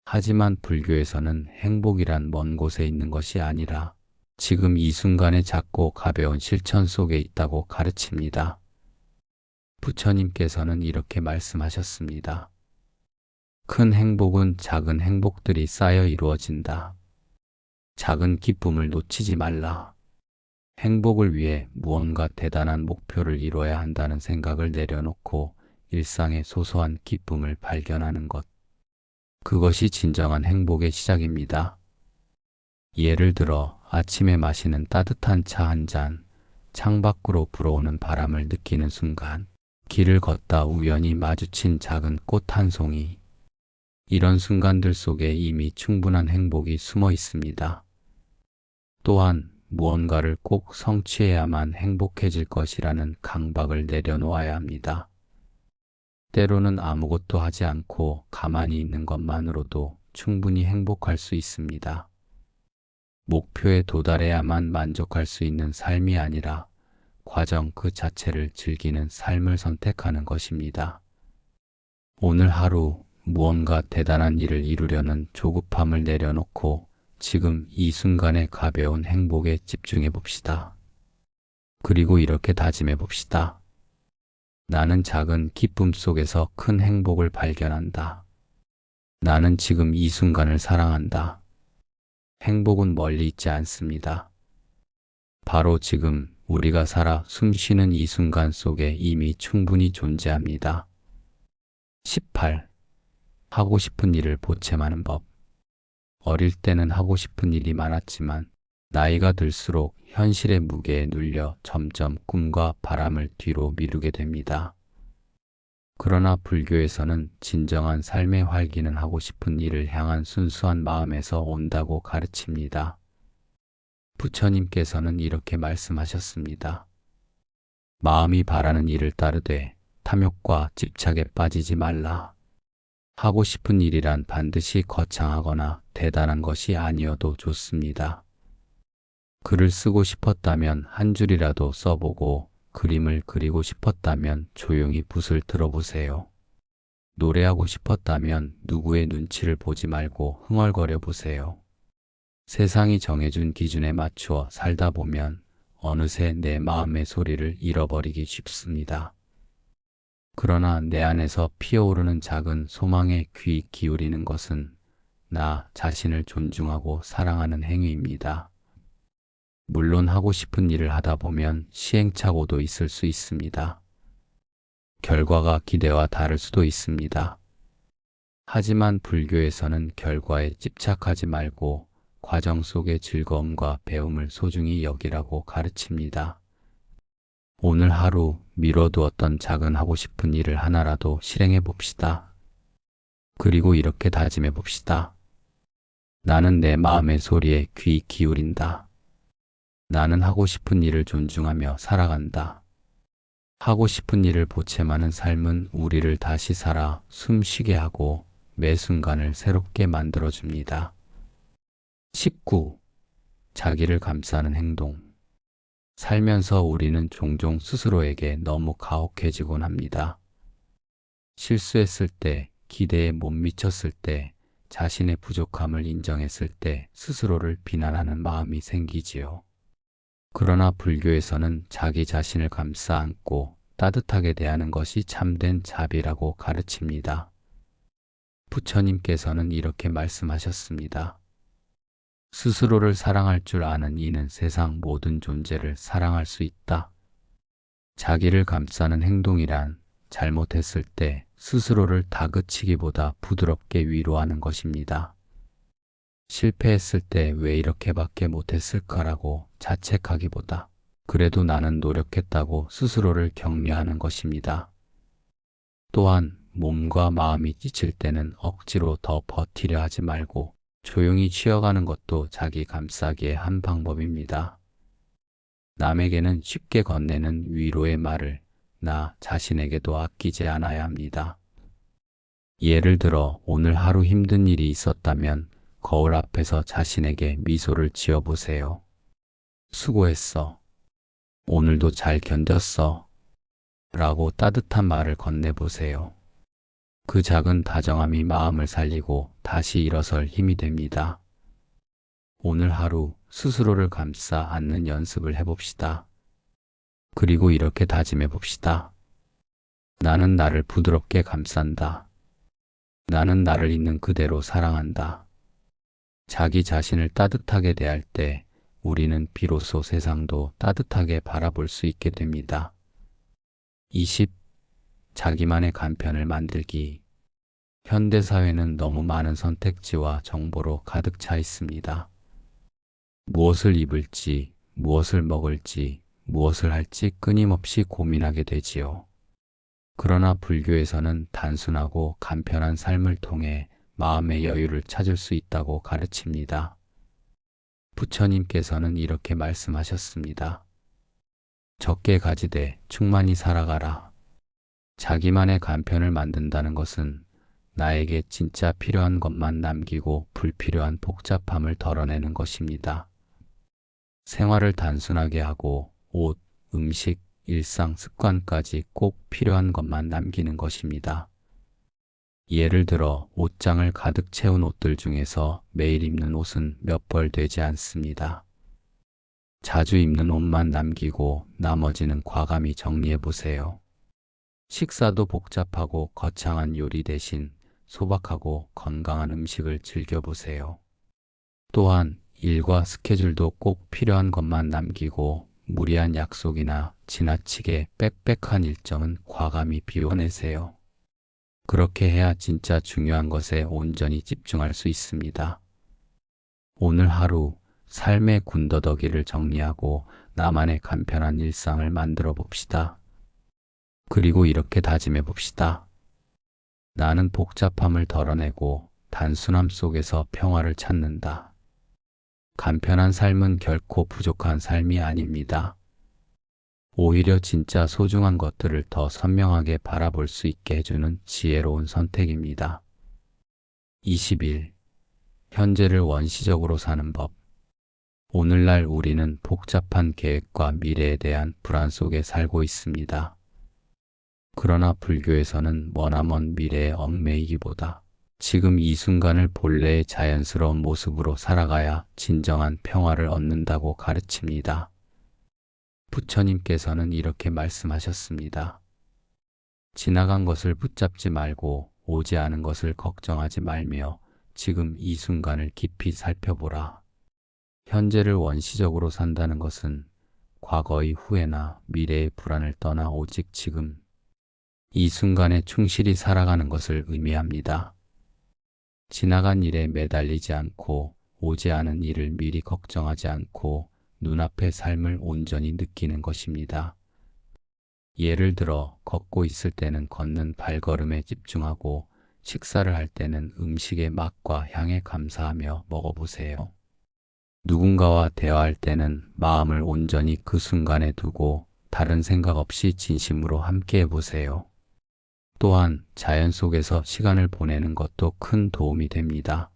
하지만 불교에서는 행복이란 먼 곳에 있는 것이 아니라 지금 이 순간의 작고 가벼운 실천 속에 있다고 가르칩니다. 부처님께서는 이렇게 말씀하셨습니다. 큰 행복은 작은 행복들이 쌓여 이루어진다. 작은 기쁨을 놓치지 말라. 행복을 위해 무언가 대단한 목표를 이뤄야 한다는 생각을 내려놓고 일상의 소소한 기쁨을 발견하는 것. 그것이 진정한 행복의 시작입니다. 예를 들어 아침에 마시는 따뜻한 차 한 잔, 창밖으로 불어오는 바람을 느끼는 순간, 길을 걷다 우연히 마주친 작은 꽃 한 송이. 이런 순간들 속에 이미 충분한 행복이 숨어 있습니다. 또한 무언가를 꼭 성취해야만 행복해질 것이라는 강박을 내려놓아야 합니다. 때로는 아무것도 하지 않고 가만히 있는 것만으로도 충분히 행복할 수 있습니다. 목표에 도달해야만 만족할 수 있는 삶이 아니라 과정 그 자체를 즐기는 삶을 선택하는 것입니다. 오늘 하루 무언가 대단한 일을 이루려는 조급함을 내려놓고 지금 이 순간의 가벼운 행복에 집중해 봅시다. 그리고 이렇게 다짐해 봅시다. 나는 작은 기쁨 속에서 큰 행복을 발견한다. 나는 지금 이 순간을 사랑한다. 행복은 멀리 있지 않습니다. 바로 지금 우리가 살아 숨 쉬는 이 순간 속에 이미 충분히 존재합니다. 18. 하고 싶은 일을 보채하는 법. 어릴 때는 하고 싶은 일이 많았지만 나이가 들수록 현실의 무게에 눌려 점점 꿈과 바람을 뒤로 미루게 됩니다. 그러나 불교에서는 진정한 삶의 활기는 하고 싶은 일을 향한 순수한 마음에서 온다고 가르칩니다. 부처님께서는 이렇게 말씀하셨습니다. 마음이 바라는 일을 따르되 탐욕과 집착에 빠지지 말라. 하고 싶은 일이란 반드시 거창하거나 대단한 것이 아니어도 좋습니다. 글을 쓰고 싶었다면 한 줄이라도 써보고 그림을 그리고 싶었다면 조용히 붓을 들어보세요. 노래하고 싶었다면 누구의 눈치를 보지 말고 흥얼거려 보세요. 세상이 정해준 기준에 맞추어 살다 보면 어느새 내 마음의 소리를 잃어버리기 쉽습니다. 그러나 내 안에서 피어오르는 작은 소망에 귀 기울이는 것은 나 자신을 존중하고 사랑하는 행위입니다. 물론 하고 싶은 일을 하다 보면 시행착오도 있을 수 있습니다. 결과가 기대와 다를 수도 있습니다. 하지만 불교에서는 결과에 집착하지 말고 과정 속의 즐거움과 배움을 소중히 여기라고 가르칩니다. 오늘 하루 미뤄두었던 작은 하고 싶은 일을 하나라도 실행해 봅시다. 그리고 이렇게 다짐해 봅시다. 나는 내 마음의 소리에 귀 기울인다. 나는 하고 싶은 일을 존중하며 살아간다. 하고 싶은 일을 보채하는 삶은 우리를 다시 살아 숨쉬게 하고 매 순간을 새롭게 만들어줍니다. 19. 자기를 감싸는 행동. 살면서 우리는 종종 스스로에게 너무 가혹해지곤 합니다. 실수했을 때, 기대에 못 미쳤을 때, 자신의 부족함을 인정했을 때 스스로를 비난하는 마음이 생기지요. 그러나 불교에서는 자기 자신을 감싸 안고 따뜻하게 대하는 것이 참된 자비라고 가르칩니다. 부처님께서는 이렇게 말씀하셨습니다. 스스로를 사랑할 줄 아는 이는 세상 모든 존재를 사랑할 수 있다. 자기를 감싸는 행동이란 잘못했을 때 스스로를 다그치기보다 부드럽게 위로하는 것입니다. 실패했을 때 왜 이렇게밖에 못했을까라고 자책하기보다 그래도 나는 노력했다고 스스로를 격려하는 것입니다. 또한 몸과 마음이 지칠 때는 억지로 더 버티려 하지 말고 조용히 쉬어가는 것도 자기 감싸기의 한 방법입니다. 남에게는 쉽게 건네는 위로의 말을 나 자신에게도 아끼지 않아야 합니다. 예를 들어 오늘 하루 힘든 일이 있었다면 거울 앞에서 자신에게 미소를 지어보세요. 수고했어. 오늘도 잘 견뎠어. 라고 따뜻한 말을 건네보세요. 그 작은 다정함이 마음을 살리고 다시 일어설 힘이 됩니다. 오늘 하루 스스로를 감싸 안는 연습을 해봅시다. 그리고 이렇게 다짐해 봅시다. 나는 나를 부드럽게 감싼다. 나는 나를 있는 그대로 사랑한다. 자기 자신을 따뜻하게 대할 때 우리는 비로소 세상도 따뜻하게 바라볼 수 있게 됩니다. 20. 자기만의 간편을 만들기. 현대사회는 너무 많은 선택지와 정보로 가득 차 있습니다. 무엇을 입을지, 무엇을 먹을지, 무엇을 할지 끊임없이 고민하게 되지요. 그러나 불교에서는 단순하고 간편한 삶을 통해 마음의 여유를 찾을 수 있다고 가르칩니다. 부처님께서는 이렇게 말씀하셨습니다. 적게 가지되 충만히 살아가라. 자기만의 간편을 만든다는 것은 나에게 진짜 필요한 것만 남기고 불필요한 복잡함을 덜어내는 것입니다. 생활을 단순하게 하고 옷, 음식, 일상 습관까지 꼭 필요한 것만 남기는 것입니다. 예를 들어 옷장을 가득 채운 옷들 중에서 매일 입는 옷은 몇 벌 되지 않습니다. 자주 입는 옷만 남기고 나머지는 과감히 정리해 보세요. 식사도 복잡하고 거창한 요리 대신 소박하고 건강한 음식을 즐겨보세요. 또한 일과 스케줄도 꼭 필요한 것만 남기고 무리한 약속이나 지나치게 빽빽한 일정은 과감히 비워내세요. 그렇게 해야 진짜 중요한 것에 온전히 집중할 수 있습니다. 오늘 하루 삶의 군더더기를 정리하고 나만의 간편한 일상을 만들어 봅시다. 그리고 이렇게 다짐해 봅시다. 나는 복잡함을 덜어내고 단순함 속에서 평화를 찾는다. 간편한 삶은 결코 부족한 삶이 아닙니다. 오히려 진짜 소중한 것들을 더 선명하게 바라볼 수 있게 해주는 지혜로운 선택입니다. 21. 현재를 원시적으로 사는 법. 오늘날 우리는 복잡한 계획과 미래에 대한 불안 속에 살고 있습니다. 그러나 불교에서는 머나먼 미래에 얽매이기보다 지금 이 순간을 본래의 자연스러운 모습으로 살아가야 진정한 평화를 얻는다고 가르칩니다. 부처님께서는 이렇게 말씀하셨습니다. 지나간 것을 붙잡지 말고 오지 않은 것을 걱정하지 말며 지금 이 순간을 깊이 살펴보라. 현재를 원시적으로 산다는 것은 과거의 후회나 미래의 불안을 떠나 오직 지금 이 순간에 충실히 살아가는 것을 의미합니다. 지나간 일에 매달리지 않고 오지 않은 일을 미리 걱정하지 않고 눈앞의 삶을 온전히 느끼는 것입니다. 예를 들어 걷고 있을 때는 걷는 발걸음에 집중하고 식사를 할 때는 음식의 맛과 향에 감사하며 먹어보세요. 누군가와 대화할 때는 마음을 온전히 그 순간에 두고 다른 생각 없이 진심으로 함께 해보세요. 또한 자연 속에서 시간을 보내는 것도 큰 도움이 됩니다.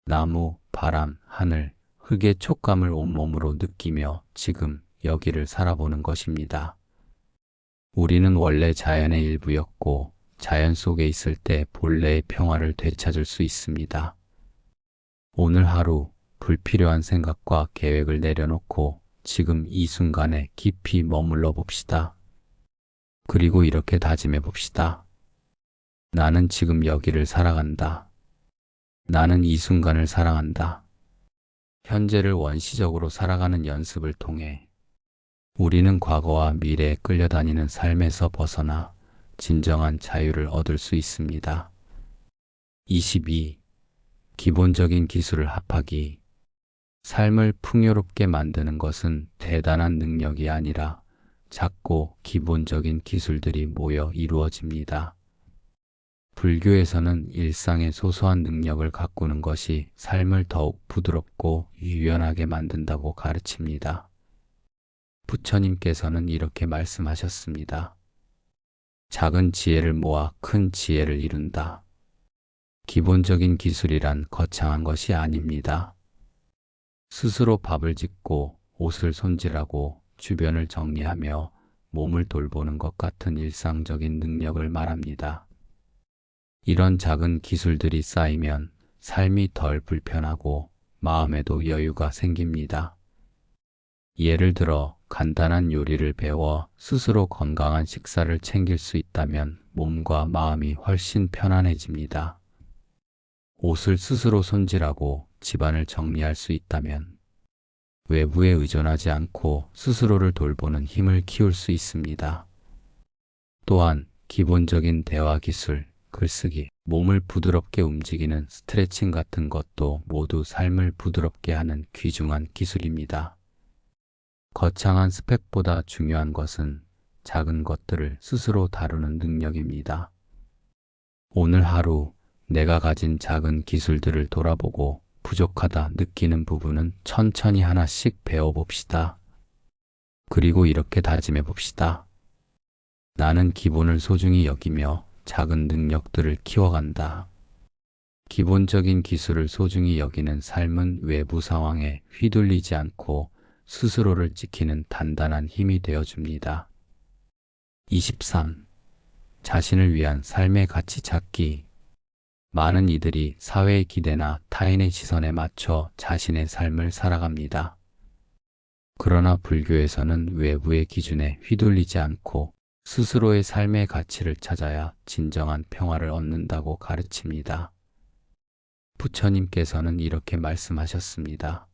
나무, 바람, 하늘, 흙의 촉감을 온몸으로 느끼며 지금 여기를 살아보는 것입니다. 우리는 원래 자연의 일부였고 자연 속에 있을 때 본래의 평화를 되찾을 수 있습니다. 오늘 하루 불필요한 생각과 계획을 내려놓고 지금 이 순간에 깊이 머물러 봅시다. 그리고 이렇게 다짐해 봅시다. 나는 지금 여기를 살아간다. 나는 이 순간을 사랑한다. 현재를 원시적으로 살아가는 연습을 통해 우리는 과거와 미래에 끌려다니는 삶에서 벗어나 진정한 자유를 얻을 수 있습니다. 22. 기본적인 기술을 합하기. 삶을 풍요롭게 만드는 것은 대단한 능력이 아니라 작고 기본적인 기술들이 모여 이루어집니다. 불교에서는 일상의 소소한 능력을 가꾸는 것이 삶을 더욱 부드럽고 유연하게 만든다고 가르칩니다. 부처님께서는 이렇게 말씀하셨습니다. 작은 지혜를 모아 큰 지혜를 이룬다. 기본적인 기술이란 거창한 것이 아닙니다. 스스로 밥을 짓고 옷을 손질하고 주변을 정리하며 몸을 돌보는 것 같은 일상적인 능력을 말합니다. 이런 작은 기술들이 쌓이면 삶이 덜 불편하고 마음에도 여유가 생깁니다. 예를 들어 간단한 요리를 배워 스스로 건강한 식사를 챙길 수 있다면 몸과 마음이 훨씬 편안해집니다. 옷을 스스로 손질하고 집안을 정리할 수 있다면 외부에 의존하지 않고 스스로를 돌보는 힘을 키울 수 있습니다. 또한 기본적인 대화 기술, 글쓰기, 몸을 부드럽게 움직이는 스트레칭 같은 것도 모두 삶을 부드럽게 하는 귀중한 기술입니다. 거창한 스펙보다 중요한 것은 작은 것들을 스스로 다루는 능력입니다. 오늘 하루 내가 가진 작은 기술들을 돌아보고 부족하다 느끼는 부분은 천천히 하나씩 배워봅시다. 그리고 이렇게 다짐해 봅시다. 나는 기본을 소중히 여기며 작은 능력들을 키워간다. 기본적인 기술을 소중히 여기는 삶은 외부 상황에 휘둘리지 않고 스스로를 지키는 단단한 힘이 되어줍니다. 23. 자신을 위한 삶의 가치 찾기. 많은 이들이 사회의 기대나 타인의 시선에 맞춰 자신의 삶을 살아갑니다. 그러나 불교에서는 외부의 기준에 휘둘리지 않고 스스로의 삶의 가치를 찾아야 진정한 평화를 얻는다고 가르칩니다. 부처님께서는 이렇게 말씀하셨습니다.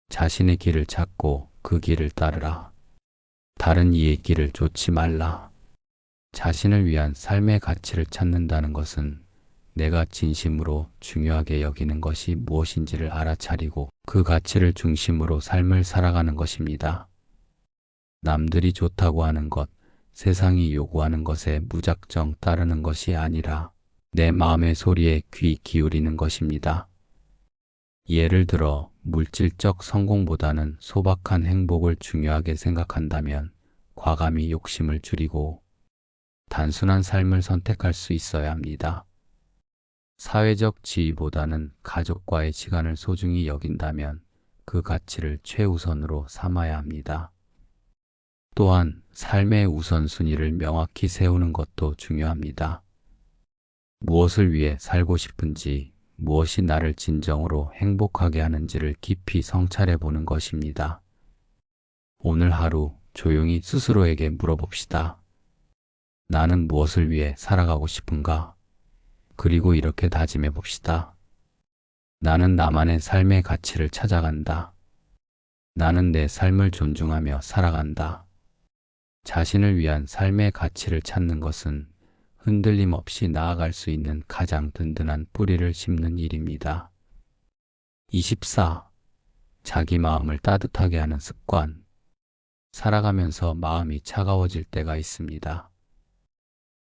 자신의 길을 찾고 그 길을 따르라. 다른 이의 길을 좇지 말라. 자신을 위한 삶의 가치를 찾는다는 것은 내가 진심으로 중요하게 여기는 것이 무엇인지를 알아차리고 그 가치를 중심으로 삶을 살아가는 것입니다. 남들이 좋다고 하는 것, 세상이 요구하는 것에 무작정 따르는 것이 아니라 내 마음의 소리에 귀 기울이는 것입니다. 예를 들어 물질적 성공보다는 소박한 행복을 중요하게 생각한다면 과감히 욕심을 줄이고 단순한 삶을 선택할 수 있어야 합니다. 사회적 지위보다는 가족과의 시간을 소중히 여긴다면 그 가치를 최우선으로 삼아야 합니다. 또한 삶의 우선순위를 명확히 세우는 것도 중요합니다. 무엇을 위해 살고 싶은지, 무엇이 나를 진정으로 행복하게 하는지를 깊이 성찰해 보는 것입니다. 오늘 하루 조용히 스스로에게 물어봅시다. 나는 무엇을 위해 살아가고 싶은가? 그리고 이렇게 다짐해 봅시다. 나는 나만의 삶의 가치를 찾아간다. 나는 내 삶을 존중하며 살아간다. 자신을 위한 삶의 가치를 찾는 것은 흔들림 없이 나아갈 수 있는 가장 든든한 뿌리를 심는 일입니다. 24. 자기 마음을 따뜻하게 하는 습관. 살아가면서 마음이 차가워질 때가 있습니다.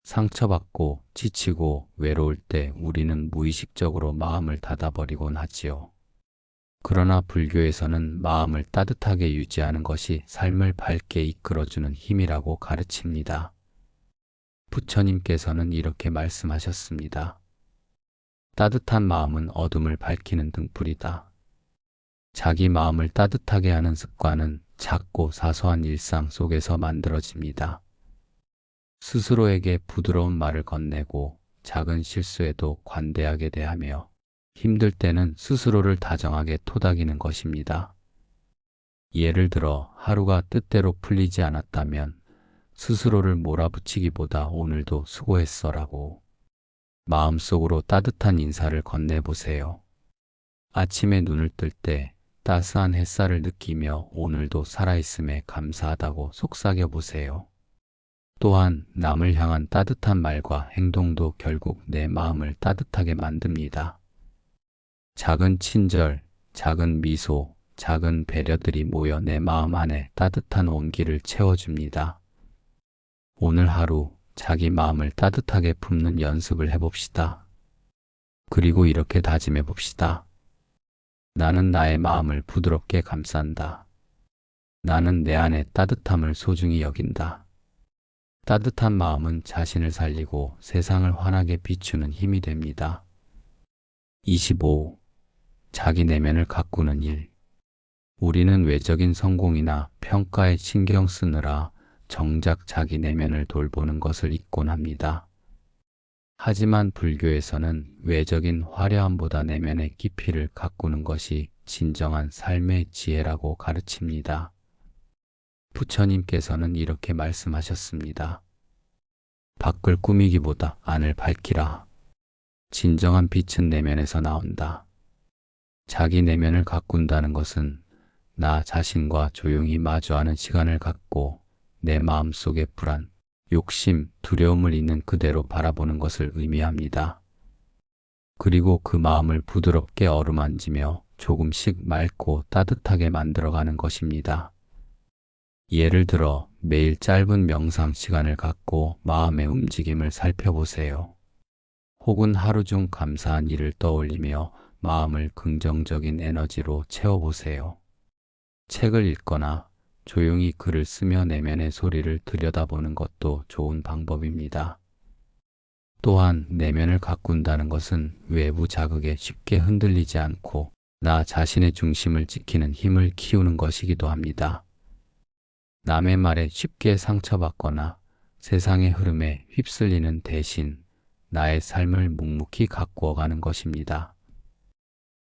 상처받고 지치고 외로울 때 우리는 무의식적으로 마음을 닫아버리곤 하지요. 그러나 불교에서는 마음을 따뜻하게 유지하는 것이 삶을 밝게 이끌어주는 힘이라고 가르칩니다. 부처님께서는 이렇게 말씀하셨습니다. 따뜻한 마음은 어둠을 밝히는 등불이다. 자기 마음을 따뜻하게 하는 습관은 작고 사소한 일상 속에서 만들어집니다. 스스로에게 부드러운 말을 건네고 작은 실수에도 관대하게 대하며 힘들 때는 스스로를 다정하게 토닥이는 것입니다. 예를 들어 하루가 뜻대로 풀리지 않았다면 스스로를 몰아붙이기보다 오늘도 수고했어라고 마음속으로 따뜻한 인사를 건네보세요. 아침에 눈을 뜰 때 따스한 햇살을 느끼며 오늘도 살아있음에 감사하다고 속삭여 보세요. 또한 남을 향한 따뜻한 말과 행동도 결국 내 마음을 따뜻하게 만듭니다. 작은 친절, 작은 미소, 작은 배려들이 모여 내 마음 안에 따뜻한 온기를 채워줍니다. 오늘 하루 자기 마음을 따뜻하게 품는 연습을 해봅시다. 그리고 이렇게 다짐해 봅시다. 나는 나의 마음을 부드럽게 감싼다. 나는 내 안의 따뜻함을 소중히 여긴다. 따뜻한 마음은 자신을 살리고 세상을 환하게 비추는 힘이 됩니다. 25. 자기 내면을 가꾸는 일. 우리는 외적인 성공이나 평가에 신경 쓰느라 정작 자기 내면을 돌보는 것을 잊곤 합니다. 하지만 불교에서는 외적인 화려함보다 내면의 깊이를 가꾸는 것이 진정한 삶의 지혜라고 가르칩니다. 부처님께서는 이렇게 말씀하셨습니다. 밖을 꾸미기보다 안을 밝히라. 진정한 빛은 내면에서 나온다. 자기 내면을 가꾼다는 것은 나 자신과 조용히 마주하는 시간을 갖고 내 마음속의 불안, 욕심, 두려움을 있는 그대로 바라보는 것을 의미합니다. 그리고 그 마음을 부드럽게 어루만지며 조금씩 맑고 따뜻하게 만들어가는 것입니다. 예를 들어 매일 짧은 명상 시간을 갖고 마음의 움직임을 살펴보세요. 혹은 하루 중 감사한 일을 떠올리며 마음을 긍정적인 에너지로 채워보세요. 책을 읽거나 조용히 글을 쓰며 내면의 소리를 들여다보는 것도 좋은 방법입니다. 또한 내면을 가꾼다는 것은 외부 자극에 쉽게 흔들리지 않고 나 자신의 중심을 지키는 힘을 키우는 것이기도 합니다. 남의 말에 쉽게 상처받거나 세상의 흐름에 휩쓸리는 대신 나의 삶을 묵묵히 가꾸어가는 것입니다.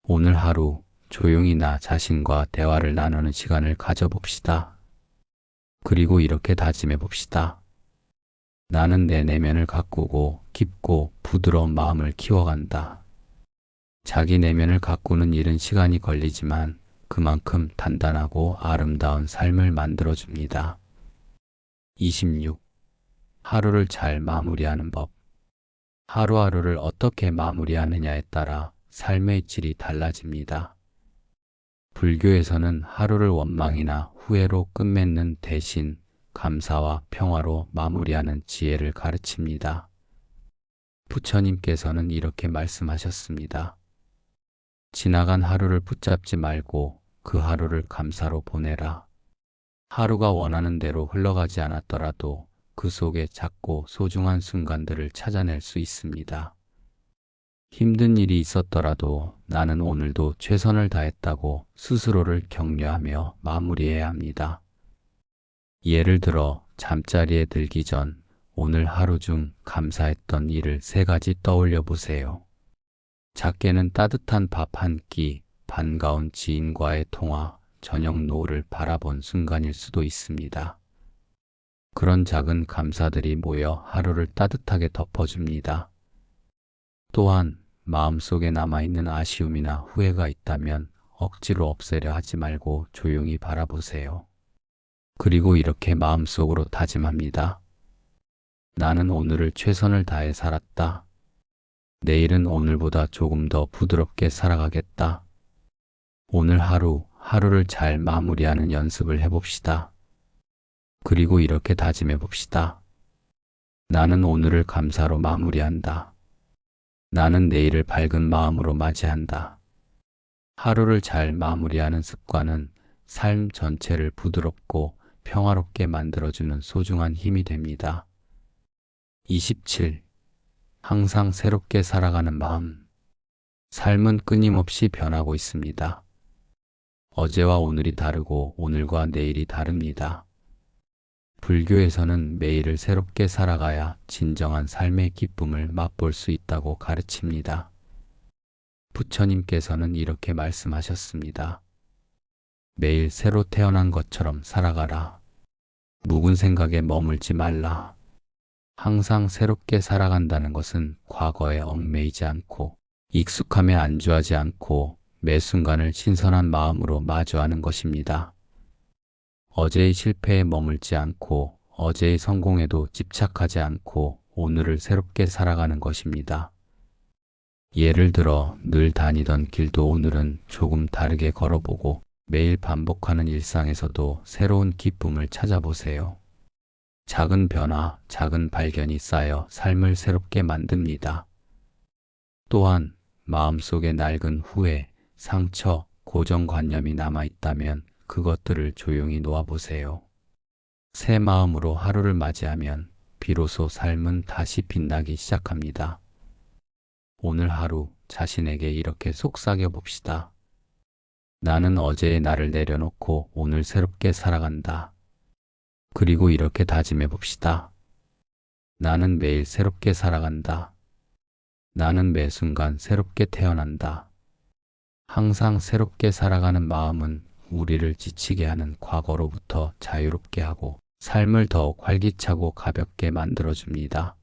오늘 하루 조용히 나 자신과 대화를 나누는 시간을 가져봅시다. 그리고 이렇게 다짐해 봅시다. 나는 내 내면을 가꾸고 깊고 부드러운 마음을 키워간다. 자기 내면을 가꾸는 일은 시간이 걸리지만 그만큼 단단하고 아름다운 삶을 만들어줍니다. 26. 하루를 잘 마무리하는 법. 하루하루를 어떻게 마무리하느냐에 따라 삶의 질이 달라집니다. 불교에서는 하루를 원망이나 후회로 끝맺는 대신 감사와 평화로 마무리하는 지혜를 가르칩니다. 부처님께서는 이렇게 말씀하셨습니다. 지나간 하루를 붙잡지 말고 그 하루를 감사로 보내라. 하루가 원하는 대로 흘러가지 않았더라도 그 속에 작고 소중한 순간들을 찾아낼 수 있습니다. 힘든 일이 있었더라도 나는 오늘도 최선을 다했다고 스스로를 격려하며 마무리해야 합니다. 예를 들어 잠자리에 들기 전 오늘 하루 중 감사했던 일을 3가지 떠올려 보세요. 작게는 따뜻한 밥 한 끼, 반가운 지인과의 통화, 저녁 노을을 바라본 순간일 수도 있습니다. 그런 작은 감사들이 모여 하루를 따뜻하게 덮어줍니다. 또한 마음속에 남아있는 아쉬움이나 후회가 있다면 억지로 없애려 하지 말고 조용히 바라보세요. 그리고 이렇게 마음속으로 다짐합니다. 나는 오늘을 최선을 다해 살았다. 내일은 오늘보다 조금 더 부드럽게 살아가겠다. 오늘 하루를 잘 마무리하는 연습을 해봅시다. 그리고 이렇게 다짐해 봅시다. 나는 오늘을 감사로 마무리한다. 나는 내일을 밝은 마음으로 맞이한다. 하루를 잘 마무리하는 습관은 삶 전체를 부드럽고 평화롭게 만들어주는 소중한 힘이 됩니다. 27. 항상 새롭게 살아가는 마음. 삶은 끊임없이 변하고 있습니다. 어제와 오늘이 다르고 오늘과 내일이 다릅니다. 불교에서는 매일을 새롭게 살아가야 진정한 삶의 기쁨을 맛볼 수 있다고 가르칩니다. 부처님께서는 이렇게 말씀하셨습니다. 매일 새로 태어난 것처럼 살아가라. 묵은 생각에 머물지 말라. 항상 새롭게 살아간다는 것은 과거에 얽매이지 않고 익숙함에 안주하지 않고 매 순간을 신선한 마음으로 마주하는 것입니다. 어제의 실패에 머물지 않고 어제의 성공에도 집착하지 않고 오늘을 새롭게 살아가는 것입니다. 예를 들어 늘 다니던 길도 오늘은 조금 다르게 걸어보고 매일 반복하는 일상에서도 새로운 기쁨을 찾아보세요. 작은 변화, 작은 발견이 쌓여 삶을 새롭게 만듭니다. 또한 마음속에 낡은 후회, 상처, 고정관념이 남아있다면 그것들을 조용히 놓아보세요. 새 마음으로 하루를 맞이하면 비로소 삶은 다시 빛나기 시작합니다. 오늘 하루 자신에게 이렇게 속삭여 봅시다. 나는 어제의 나를 내려놓고 오늘 새롭게 살아간다. 그리고 이렇게 다짐해 봅시다. 나는 매일 새롭게 살아간다. 나는 매 순간 새롭게 태어난다. 항상 새롭게 살아가는 마음은 우리를 지치게 하는 과거로부터 자유롭게 하고 삶을 더욱 활기차고 가볍게 만들어줍니다.